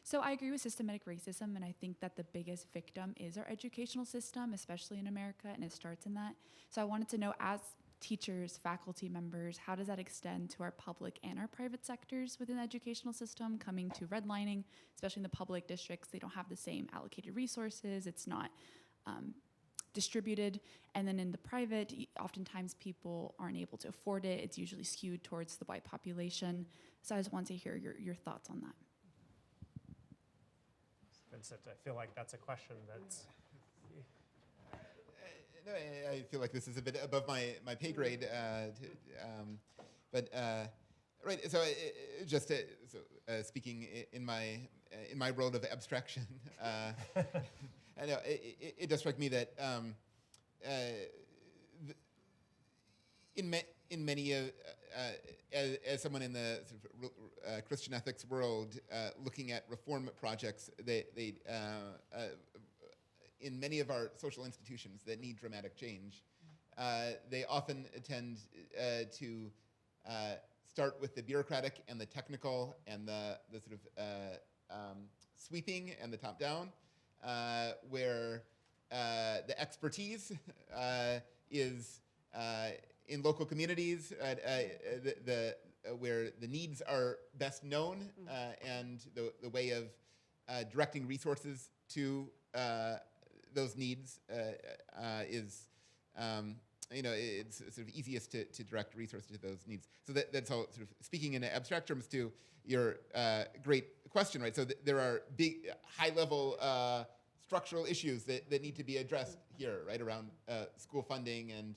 So I agree with systematic racism, and I think that the biggest victim is our educational system, especially in America, and it starts in that. So I wanted to know, as teachers, faculty members, how does that extend to our public and our private sectors within the educational system, coming to redlining, especially in the public districts? They don't have the same allocated resources. It's not distributed. And then in the private, oftentimes people aren't able to afford it. It's usually skewed towards the white population. So I just want to hear your thoughts on that. Vincent, I feel like that's a question that's... No, I feel like this is a bit above my pay grade, right. So just speaking in my role of abstraction, I know it does strike me that in many as someone in the sort of, Christian ethics world, looking at reform projects, they in many of our social institutions that need dramatic change, they often tend to start with the bureaucratic and the technical and the sort of sweeping and the top-down, where the expertise is in local communities, where the needs are best known, and the way of directing resources to those needs is, it's sort of easiest to direct resources to those needs. So that's all sort of speaking in abstract terms to your great question, right? So there are big, high-level structural issues that need to be addressed here, right, around school funding and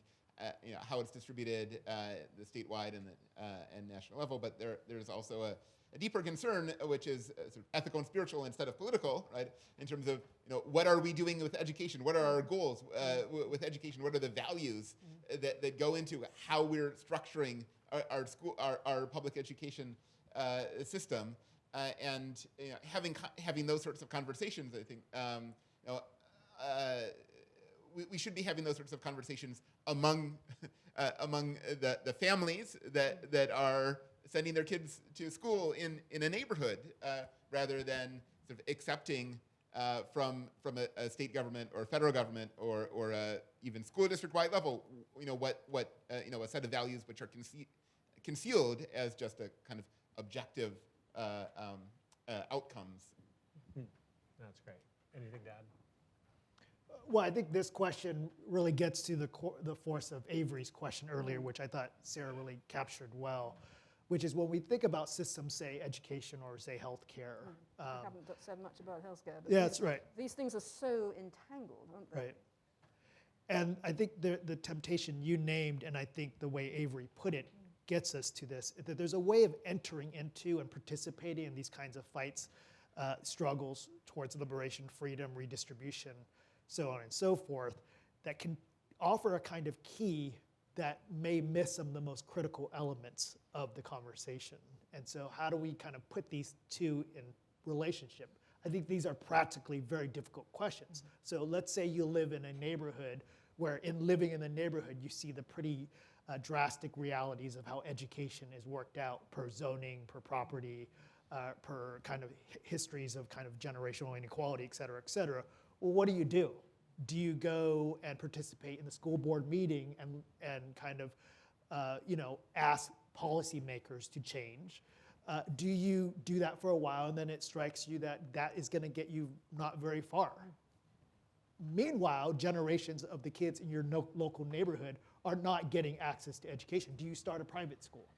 how it's distributed, the statewide and national level. But there's also a deeper concern, which is sort of ethical and spiritual instead of political, right? In terms of what are we doing with education? What are our goals with education? What are the values that go into how we're structuring our public education system? And having those sorts of conversations, I think we should be having those sorts of conversations among among the families that are sending their kids to school in a neighborhood, rather than sort of accepting from a state government or federal government or even school district-wide level, what a set of values which are concealed as just a kind of objective outcomes. That's great. Anything to add? Well, I think this question really gets to the force of Avery's question earlier, which I thought Sarah really captured well, which is when we think about systems, say education or say healthcare. I haven't said much about healthcare. But Yeah, that's right. These things are so entangled, aren't they? Right. And I think the temptation you named, and I think the way Avery put it, gets us to this, that there's a way of entering into and participating in these kinds of fights, struggles towards liberation, freedom, redistribution, so on and so forth, that can offer a kind of key that may miss some of the most critical elements of the conversation. And so how do we kind of put these two in relationship? I think these are practically very difficult questions. So let's say you live in a neighborhood where in living in the neighborhood, you see the pretty drastic realities of how education is worked out per zoning, per property, per kind of histories of kind of generational inequality, et cetera, et cetera. Well, what do? Do you go and participate in the school board meeting and kind of, ask policymakers to change? Do you do that for a while and then it strikes you that that is going to get you not very far? Meanwhile, generations of the kids in your local neighborhood are not getting access to education. Do you start a private school?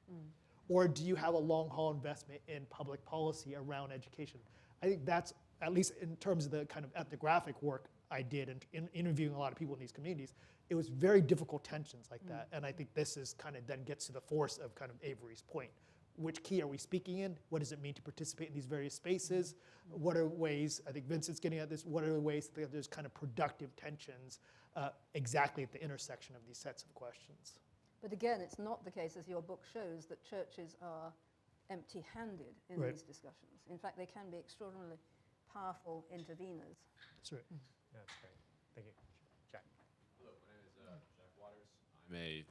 Or do you have a long haul investment in public policy around education? I think that's, at least in terms of the kind of ethnographic work I did in interviewing a lot of people in these communities, it was very difficult tensions like that. And I think this is kind of then gets to the force of kind of Avery's point. Which key are we speaking in? What does it mean to participate in these various spaces? What are ways, I think Vincent's getting at this, what are the ways that there's kind of productive tensions exactly at the intersection of these sets of questions? But again, it's not the case, as your book shows, that churches are empty-handed in Right. these discussions. In fact, they can be extraordinarily powerful interveners. That's right. That's great. Thank you. Jack. Hello, my name is Jack Waters. I'm a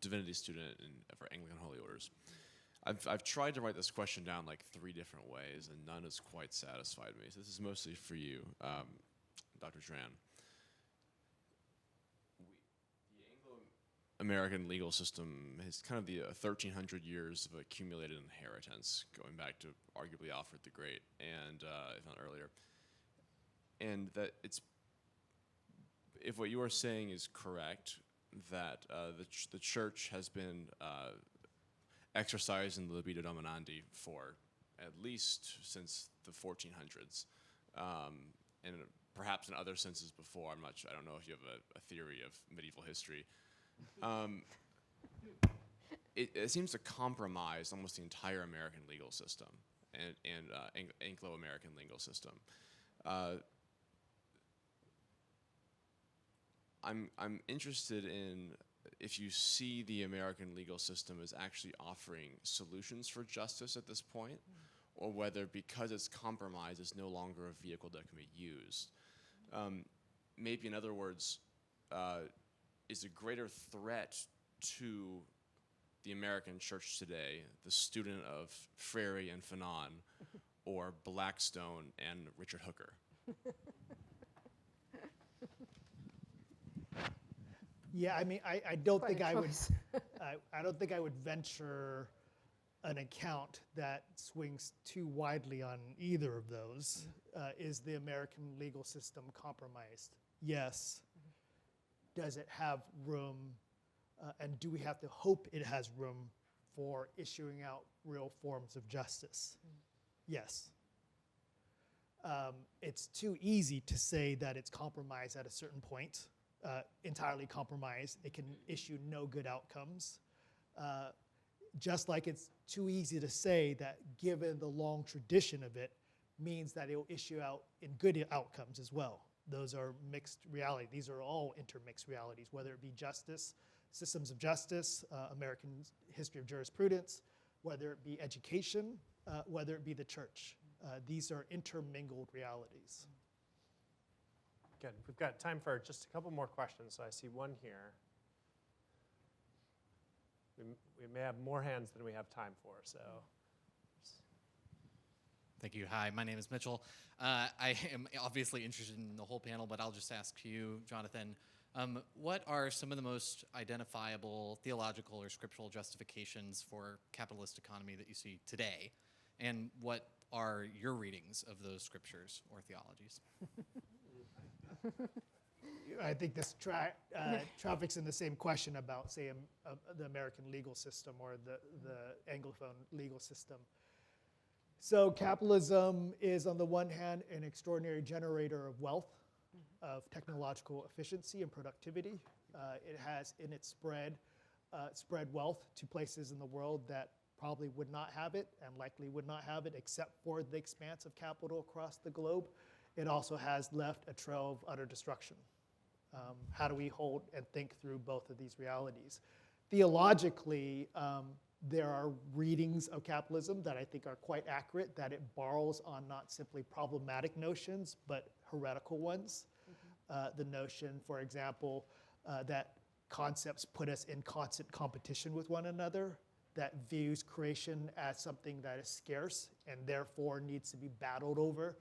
divinity student for Anglican Holy Orders. I've tried to write this question down like 3 different ways, and none has quite satisfied me. So this is mostly for you, Dr. Tran. The Anglo-American legal system has kind of the 1,300 years of accumulated inheritance, going back to arguably Alfred the Great, and if not earlier. And that if what you are saying is correct, that the church has been exercising the libido dominandi for at least since the 1400s, and perhaps in other senses before. I don't know if you have a theory of medieval history. It seems to compromise almost the entire American legal system and Anglo-American legal system. I'm interested in if you see the American legal system as actually offering solutions for justice at this point, or whether because it's compromised, it's no longer a vehicle that can be used. Maybe in other words, is a greater threat to the American church today the student of Frere and Fanon, or Blackstone and Richard Hooker? Yeah, I mean, I don't Quite think a I would. choice. I don't think I would venture an account that swings too widely on either of those. Is the American legal system compromised? Yes. Does it have room, and do we have to hope it has room for issuing out real forms of justice? Yes. It's too easy to say that it's compromised at a certain point. Entirely compromised, it can issue no good outcomes. Just like it's too easy to say that given the long tradition of it, means that it will issue out in good outcomes as well. Those are mixed reality. These are all intermixed realities, whether it be justice, systems of justice, American history of jurisprudence, whether it be education, whether it be the church. These are intermingled realities. Good. We've got time for just a couple more questions. So I see one here. we may have more hands than we have time for, so. Thank you. Hi, my name is Mitchell. I am obviously interested in the whole panel, but I'll just ask you, Jonathan, what are some of the most identifiable theological or scriptural justifications for capitalist economy that you see today? And what are your readings of those scriptures or theologies? I think this traffics in the same question about, say, the American legal system or the Anglophone legal system. So capitalism is, on the one hand, an extraordinary generator of wealth, of technological efficiency and productivity. It has in its spread wealth to places in the world that probably would not have it and likely would not have it except for the expanse of capital across the globe. It also has left a trail of utter destruction. How do we hold and think through both of these realities? Theologically, there are readings of capitalism that I think are quite accurate, that it borrows on not simply problematic notions, but heretical ones. The notion, for example, that concepts put us in constant competition with one another, that views creation as something that is scarce and therefore needs to be battled over,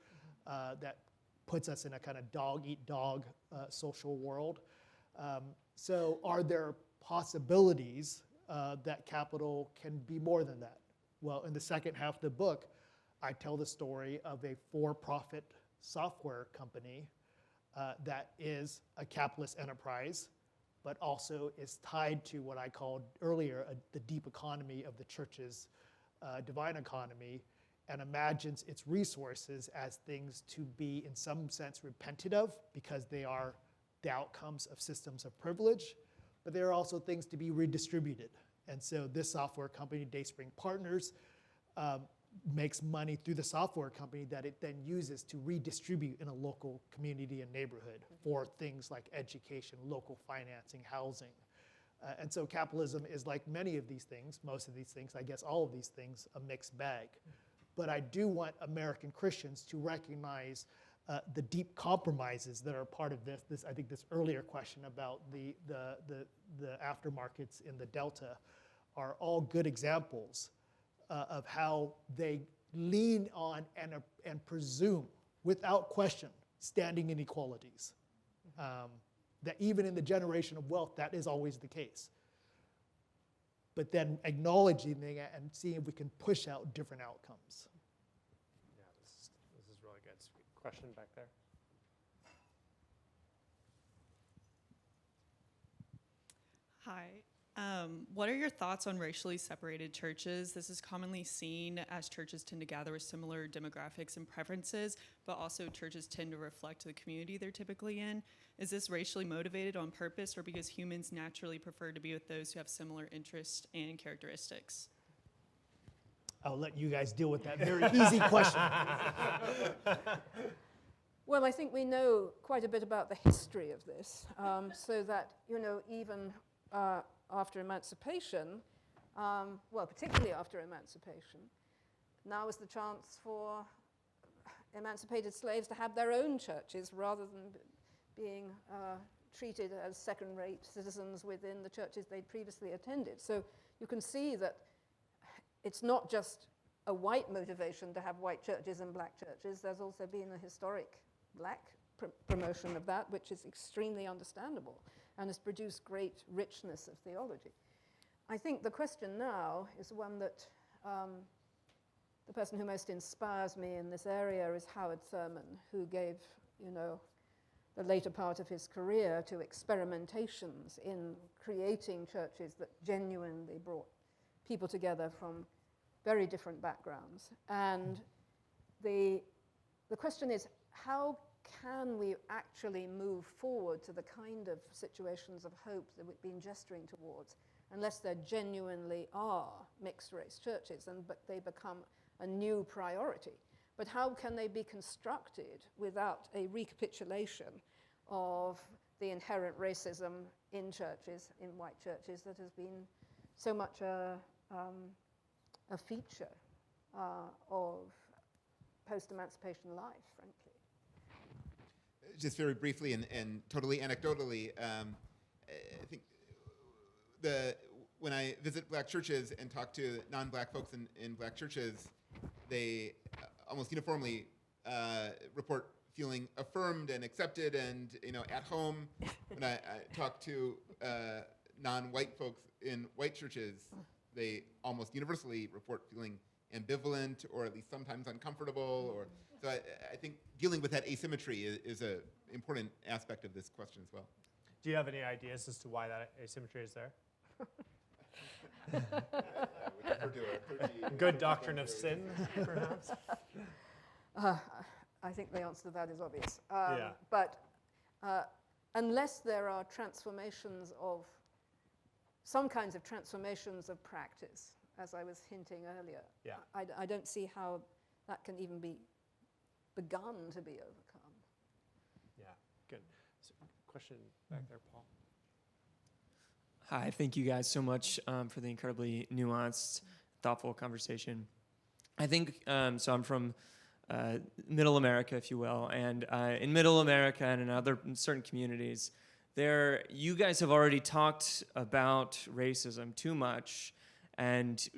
that puts us in a kind of dog-eat-dog social world. So are there possibilities that capital can be more than that? Well, in the second half of the book, I tell the story of a for-profit software company that is a capitalist enterprise, but also is tied to what I called earlier the deep economy of the church's divine economy, and imagines its resources as things to be, in some sense, repented of, because they are the outcomes of systems of privilege, but they are also things to be redistributed. And so this software company, Dayspring Partners, makes money through the software company that it then uses to redistribute in a local community and neighborhood for things like education, local financing, housing. And so capitalism is like many of these things, most of these things, I guess all of these things, a mixed bag. But I do want American Christians to recognize the deep compromises that are part of this. I think this earlier question about the aftermarkets in the Delta are all good examples of how they lean on and presume, without question, standing inequalities. That even in the generation of wealth, that is always the case. But then acknowledging it and seeing if we can push out different outcomes. Yeah, this is really good. Question back there. Hi. What are your thoughts on racially separated churches? This is commonly seen as churches tend to gather with similar demographics and preferences, but also churches tend to reflect the community they're typically in. Is this racially motivated on purpose, or because humans naturally prefer to be with those who have similar interests and characteristics? I'll let you guys deal with that very easy question. Well, I think we know quite a bit about the history of this, so that, even after emancipation, well, particularly after emancipation, now is the chance for emancipated slaves to have their own churches rather than being treated as second-rate citizens within the churches they'd previously attended. So you can see that it's not just a white motivation to have white churches and black churches. There's also been a historic black promotion of that, which is extremely understandable and has produced great richness of theology. I think the question now is one that the person who most inspires me in this area is Howard Thurman, who gave, the later part of his career to experimentations in creating churches that genuinely brought people together from very different backgrounds. And the question is, how can we actually move forward to the kind of situations of hope that we've been gesturing towards, unless there genuinely are mixed-race churches, but they become a new priority? But how can they be constructed without a recapitulation of the inherent racism in churches, in white churches, that has been so much a feature of post-emancipation life, frankly? Just very briefly and totally anecdotally, I think when I visit black churches and talk to non-black folks in black churches, they almost uniformly report feeling affirmed and accepted and at home. When I talk to non-white folks in white churches, they almost universally report feeling ambivalent or at least sometimes uncomfortable. Or so I think dealing with that asymmetry is an important aspect of this question as well. Do you have any ideas as to why that asymmetry is there? Good doctrine of sin, perhaps? I think the answer to that is obvious. Yeah. But unless there are transformations of, some kinds of transformations of practice, as I was hinting earlier, Yeah. I don't see how that can even be begun to be overcome. Yeah, good. So, question back there, Paul. Hi, thank you guys so much for the incredibly nuanced, thoughtful conversation. I think, so I'm from Middle America, if you will, and in Middle America and in other certain communities, you guys have already talked about racism too much and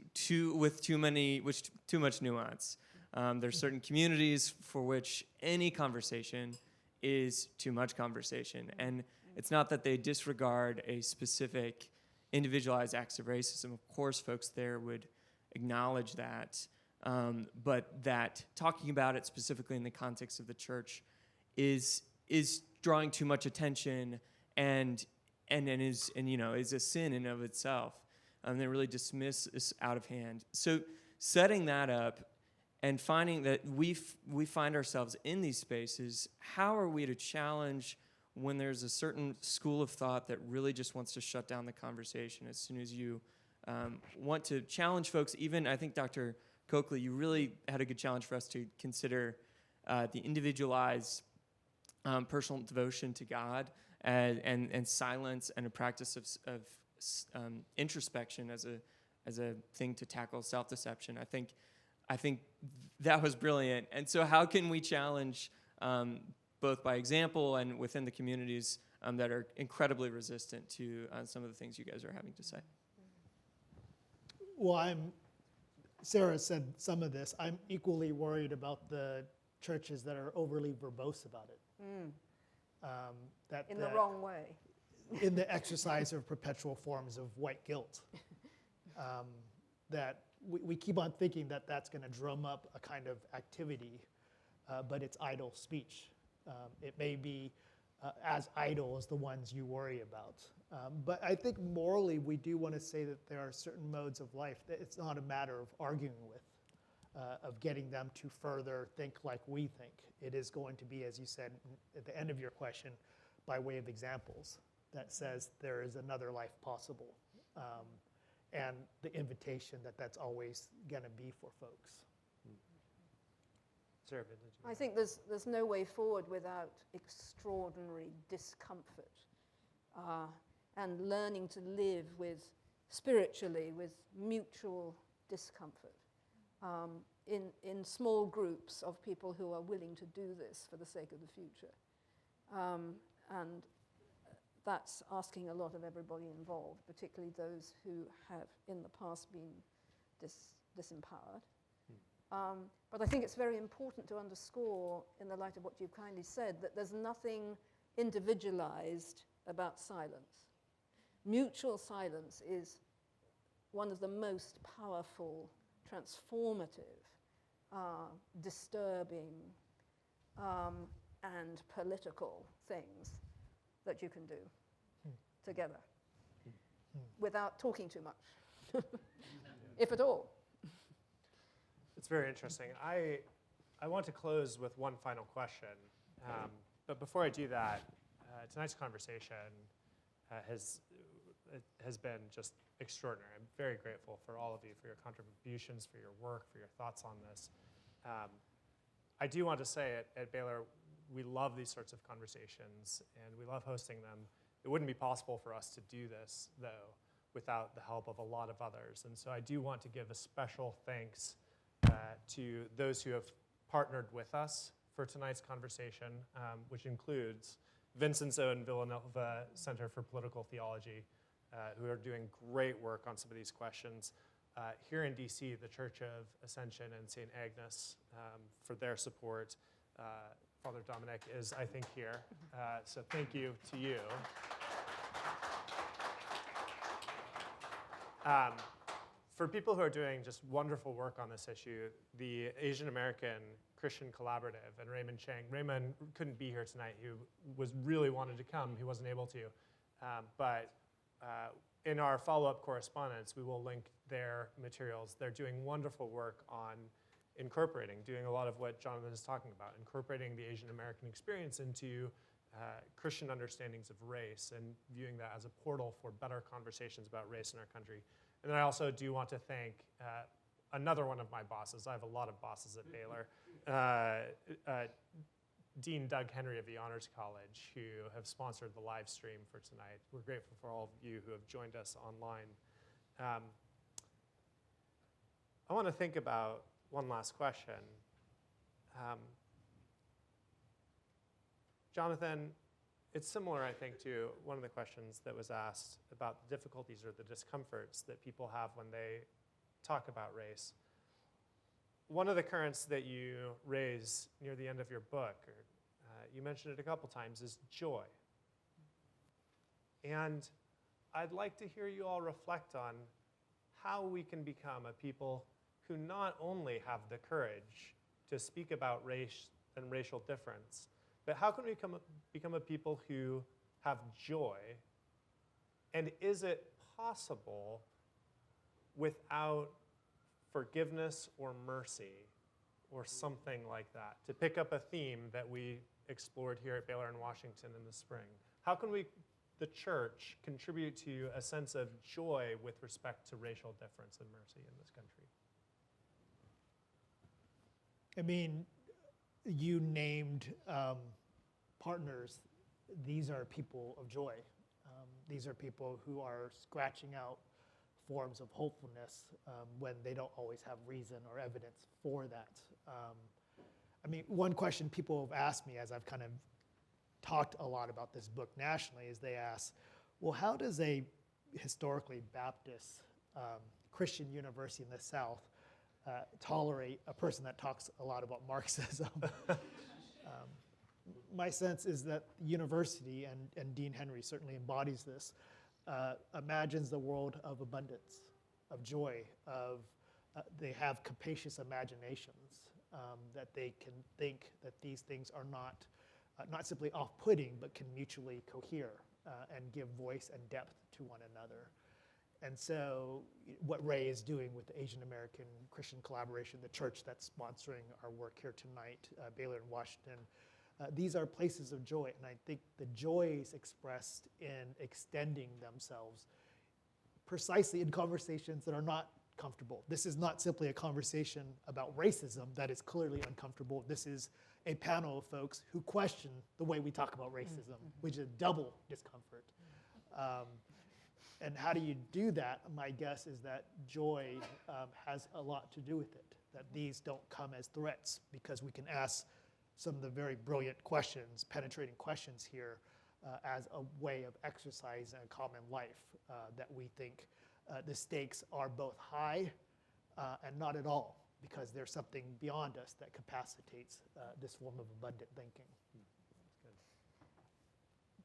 with too much nuance. There's certain communities for which any conversation is too much conversation, and it's not that they disregard a specific individualized acts of racism. Of course, folks there would acknowledge that, but that talking about it specifically in the context of the church is drawing too much attention and is a sin in and of itself. They really dismiss this out of hand. So setting that up and finding that we find ourselves in these spaces, how are we to challenge when there's a certain school of thought that really just wants to shut down the conversation as soon as you want to challenge folks? Even, I think, Dr. Coakley, you really had a good challenge for us to consider the individualized personal devotion to God and silence and a practice of introspection as a thing to tackle self-deception. I think that was brilliant. And so how can we challenge both by example and within the communities that are incredibly resistant to some of the things you guys are having to say? Well, Sarah said some of this. I'm equally worried about the churches that are overly verbose about it. In the wrong way. In the exercise of perpetual forms of white guilt. That we keep on thinking that that's going to drum up a kind of activity, but it's idle speech. It may be as idle as the ones you worry about. But I think morally we do want to say that there are certain modes of life that it's not a matter of arguing with, of getting them to further think like we think. It is going to be, as you said at the end of your question, by way of examples that says there is another life possible. And the invitation that that's always going to be for folks. Sarah, I think there's no way forward without extraordinary discomfort and learning to live spiritually with mutual discomfort in small groups of people who are willing to do this for the sake of the future. And that's asking a lot of everybody involved, particularly those who have in the past been disempowered. But I think it's very important to underscore, in the light of what you've kindly said, that there's nothing individualized about silence. Mutual silence is one of the most powerful, transformative, disturbing, and political things that you can do together without talking too much, if at all. It's very interesting. I want to close with one final question. But before I do that, tonight's conversation has been just extraordinary. I'm very grateful for all of you, for your contributions, for your work, for your thoughts on this. I do want to say at Baylor, we love these sorts of conversations, and we love hosting them. It wouldn't be possible for us to do this, though, without the help of a lot of others. And so I do want to give a special thanks to those who have partnered with us for tonight's conversation, which includes Vincenzo and Villanova Center for Political Theology, who are doing great work on some of these questions. Here in DC, the Church of Ascension and St. Agnes, for their support. Father Dominic is, I think, here. So thank you to you. For people who are doing just wonderful work on this issue, the Asian American Christian Collaborative and Raymond Chang. Raymond couldn't be here tonight. He really wanted to come. He wasn't able to. But in our follow-up correspondence, we will link their materials. They're doing wonderful work on doing a lot of what Jonathan is talking about, incorporating the Asian American experience into Christian understandings of race and viewing that as a portal for better conversations about race in our country. And then I also do want to thank another one of my bosses. I have a lot of bosses at Baylor. Dean Doug Henry of the Honors College, who have sponsored the live stream for tonight. We're grateful for all of you who have joined us online. I want to think about one last question. Jonathan, it's similar, I think, to one of the questions that was asked about the difficulties or the discomforts that people have when they talk about race. One of the currents that you raise near the end of your book, or you mentioned it a couple times, is joy. And I'd like to hear you all reflect on how we can become a people who not only have the courage to speak about race and racial difference, but how can we become a people who have joy? And is it possible without forgiveness or mercy or something like that? To pick up a theme that we explored here at Baylor in Washington in the spring. How can the church, contribute to a sense of joy with respect to racial difference and mercy in this country? I mean, you named partners. These are people of joy. These are people who are scratching out forms of hopefulness when they don't always have reason or evidence for that. I mean, one question people have asked me as I've kind of talked a lot about this book nationally is they ask, well, how does a historically Baptist Christian university in the South tolerate a person that talks a lot about Marxism? My sense is that the university, and Dean Henry certainly embodies this, imagines the world of abundance, of joy, they have capacious imaginations, that they can think that these things are not simply off-putting, but can mutually cohere and give voice and depth to one another. And so what Ray is doing with the Asian American Christian Collaboration, the church that's sponsoring our work here tonight, Baylor in Washington, these are places of joy. And I think the joy is expressed in extending themselves precisely in conversations that are not comfortable. This is not simply a conversation about racism that is clearly uncomfortable. This is a panel of folks who question the way we talk about racism, which is double discomfort. And how do you do that? My guess is that joy has a lot to do with it, that these don't come as threats because we can ask some of the very brilliant questions, penetrating questions here as a way of exercising a common life, that we think the stakes are both high and not at all, because there's something beyond us that capacitates this form of abundant thinking.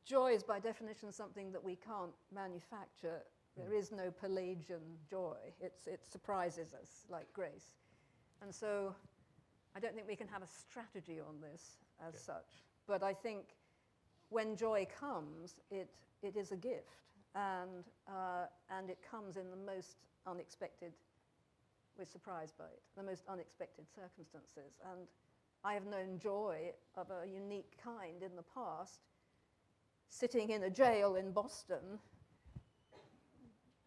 Joy is by definition something that we can't manufacture. There is no Pelagian joy. It surprises us like grace. And so I don't think we can have a strategy on this as such. But I think when joy comes, it is a gift. And it comes in the most unexpected, we're surprised by it, the most unexpected circumstances. And I have known joy of a unique kind in the past, sitting in a jail in Boston,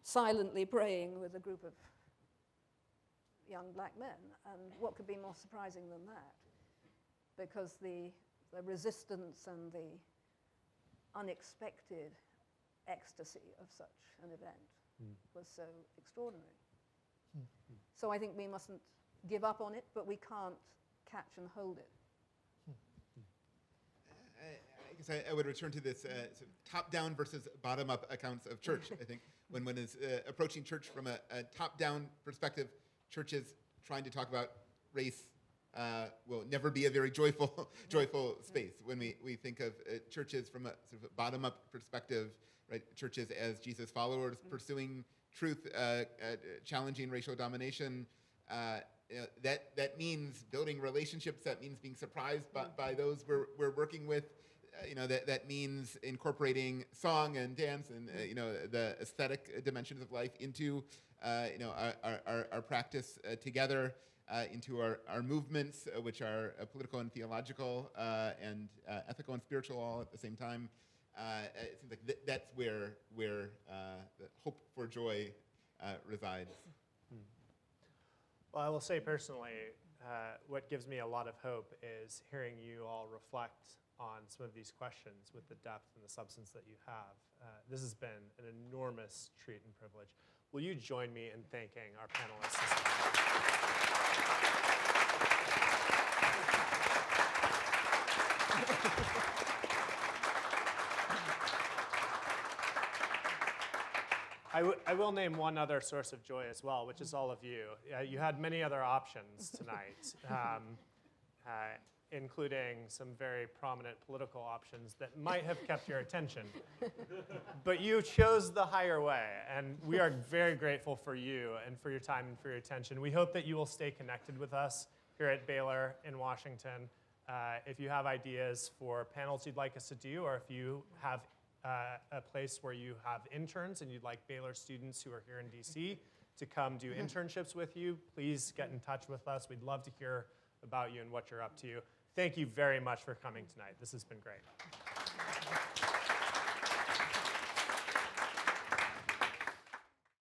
silently praying with a group of young black men. And what could be more surprising than that? Because the resistance and the unexpected ecstasy of such an event was so extraordinary. So I think we mustn't give up on it, but we can't catch and hold it. I guess focus, I would return to this sort of top-down versus bottom-up accounts of church. I think when one is approaching church from a top-down perspective, churches trying to talk about race will never be a very joyful space. When we think of churches from a sort of bottom-up perspective, right? Churches as Jesus followers pursuing truth, challenging racial domination. That means building relationships. That means being surprised by those we're working with. That means incorporating song and dance and the aesthetic dimensions of life into our practice together, into our movements, which are political and theological and ethical and spiritual all at the same time. It seems like that's where the hope for joy resides. Well, I will say personally, what gives me a lot of hope is hearing you all reflect on some of these questions with the depth and the substance that you have. This has been an enormous treat and privilege. Will you join me in thanking our panelists this morning? I will name one other source of joy as well, which is all of you. You had many other options tonight, including some very prominent political options that might have kept your attention. But you chose the higher way, and we are very grateful for you and for your time and for your attention. We hope that you will stay connected with us here at Baylor in Washington. If you have ideas for panels you'd like us to do, or if you have a place where you have interns and you'd like Baylor students who are here in DC to come do internships with you, please get in touch with us. We'd love to hear about you and what you're up to. Thank you very much for coming tonight. This has been great.